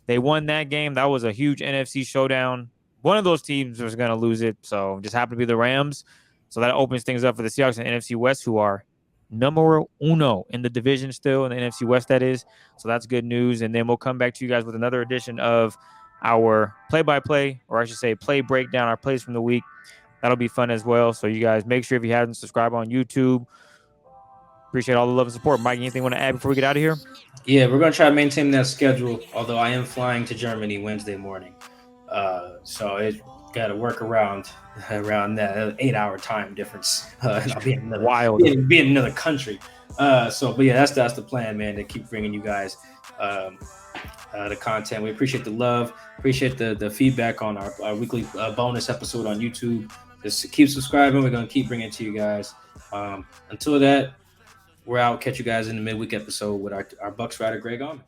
they won that game. That was a huge NFC showdown. One of those teams was going to lose it, so just happened to be the Rams. So that opens things up for the Seahawks and NFC West, who are numero uno in the division still in the NFC West, that is. So that's good news. And then we'll come back to you guys with another edition of our play-by-play, or I should say play breakdown, our plays from the week. That'll be fun as well. So you guys make sure if you haven't subscribed on YouTube. Appreciate all the love and support. Mike, anything you want to add before we get out of here? Yeah, we're going to try to maintain that schedule, although I am flying to Germany Wednesday morning. So it got to work around that 8-hour time difference. And I'll be in another country. But yeah, that's the plan, man, to keep bringing you guys the content. We appreciate the love, appreciate the feedback on our weekly bonus episode on YouTube. Just keep subscribing. We're going to keep bringing it to you guys. Until that, we're out. Catch you guys in the midweek episode with our Bucks writer, Greg Allman.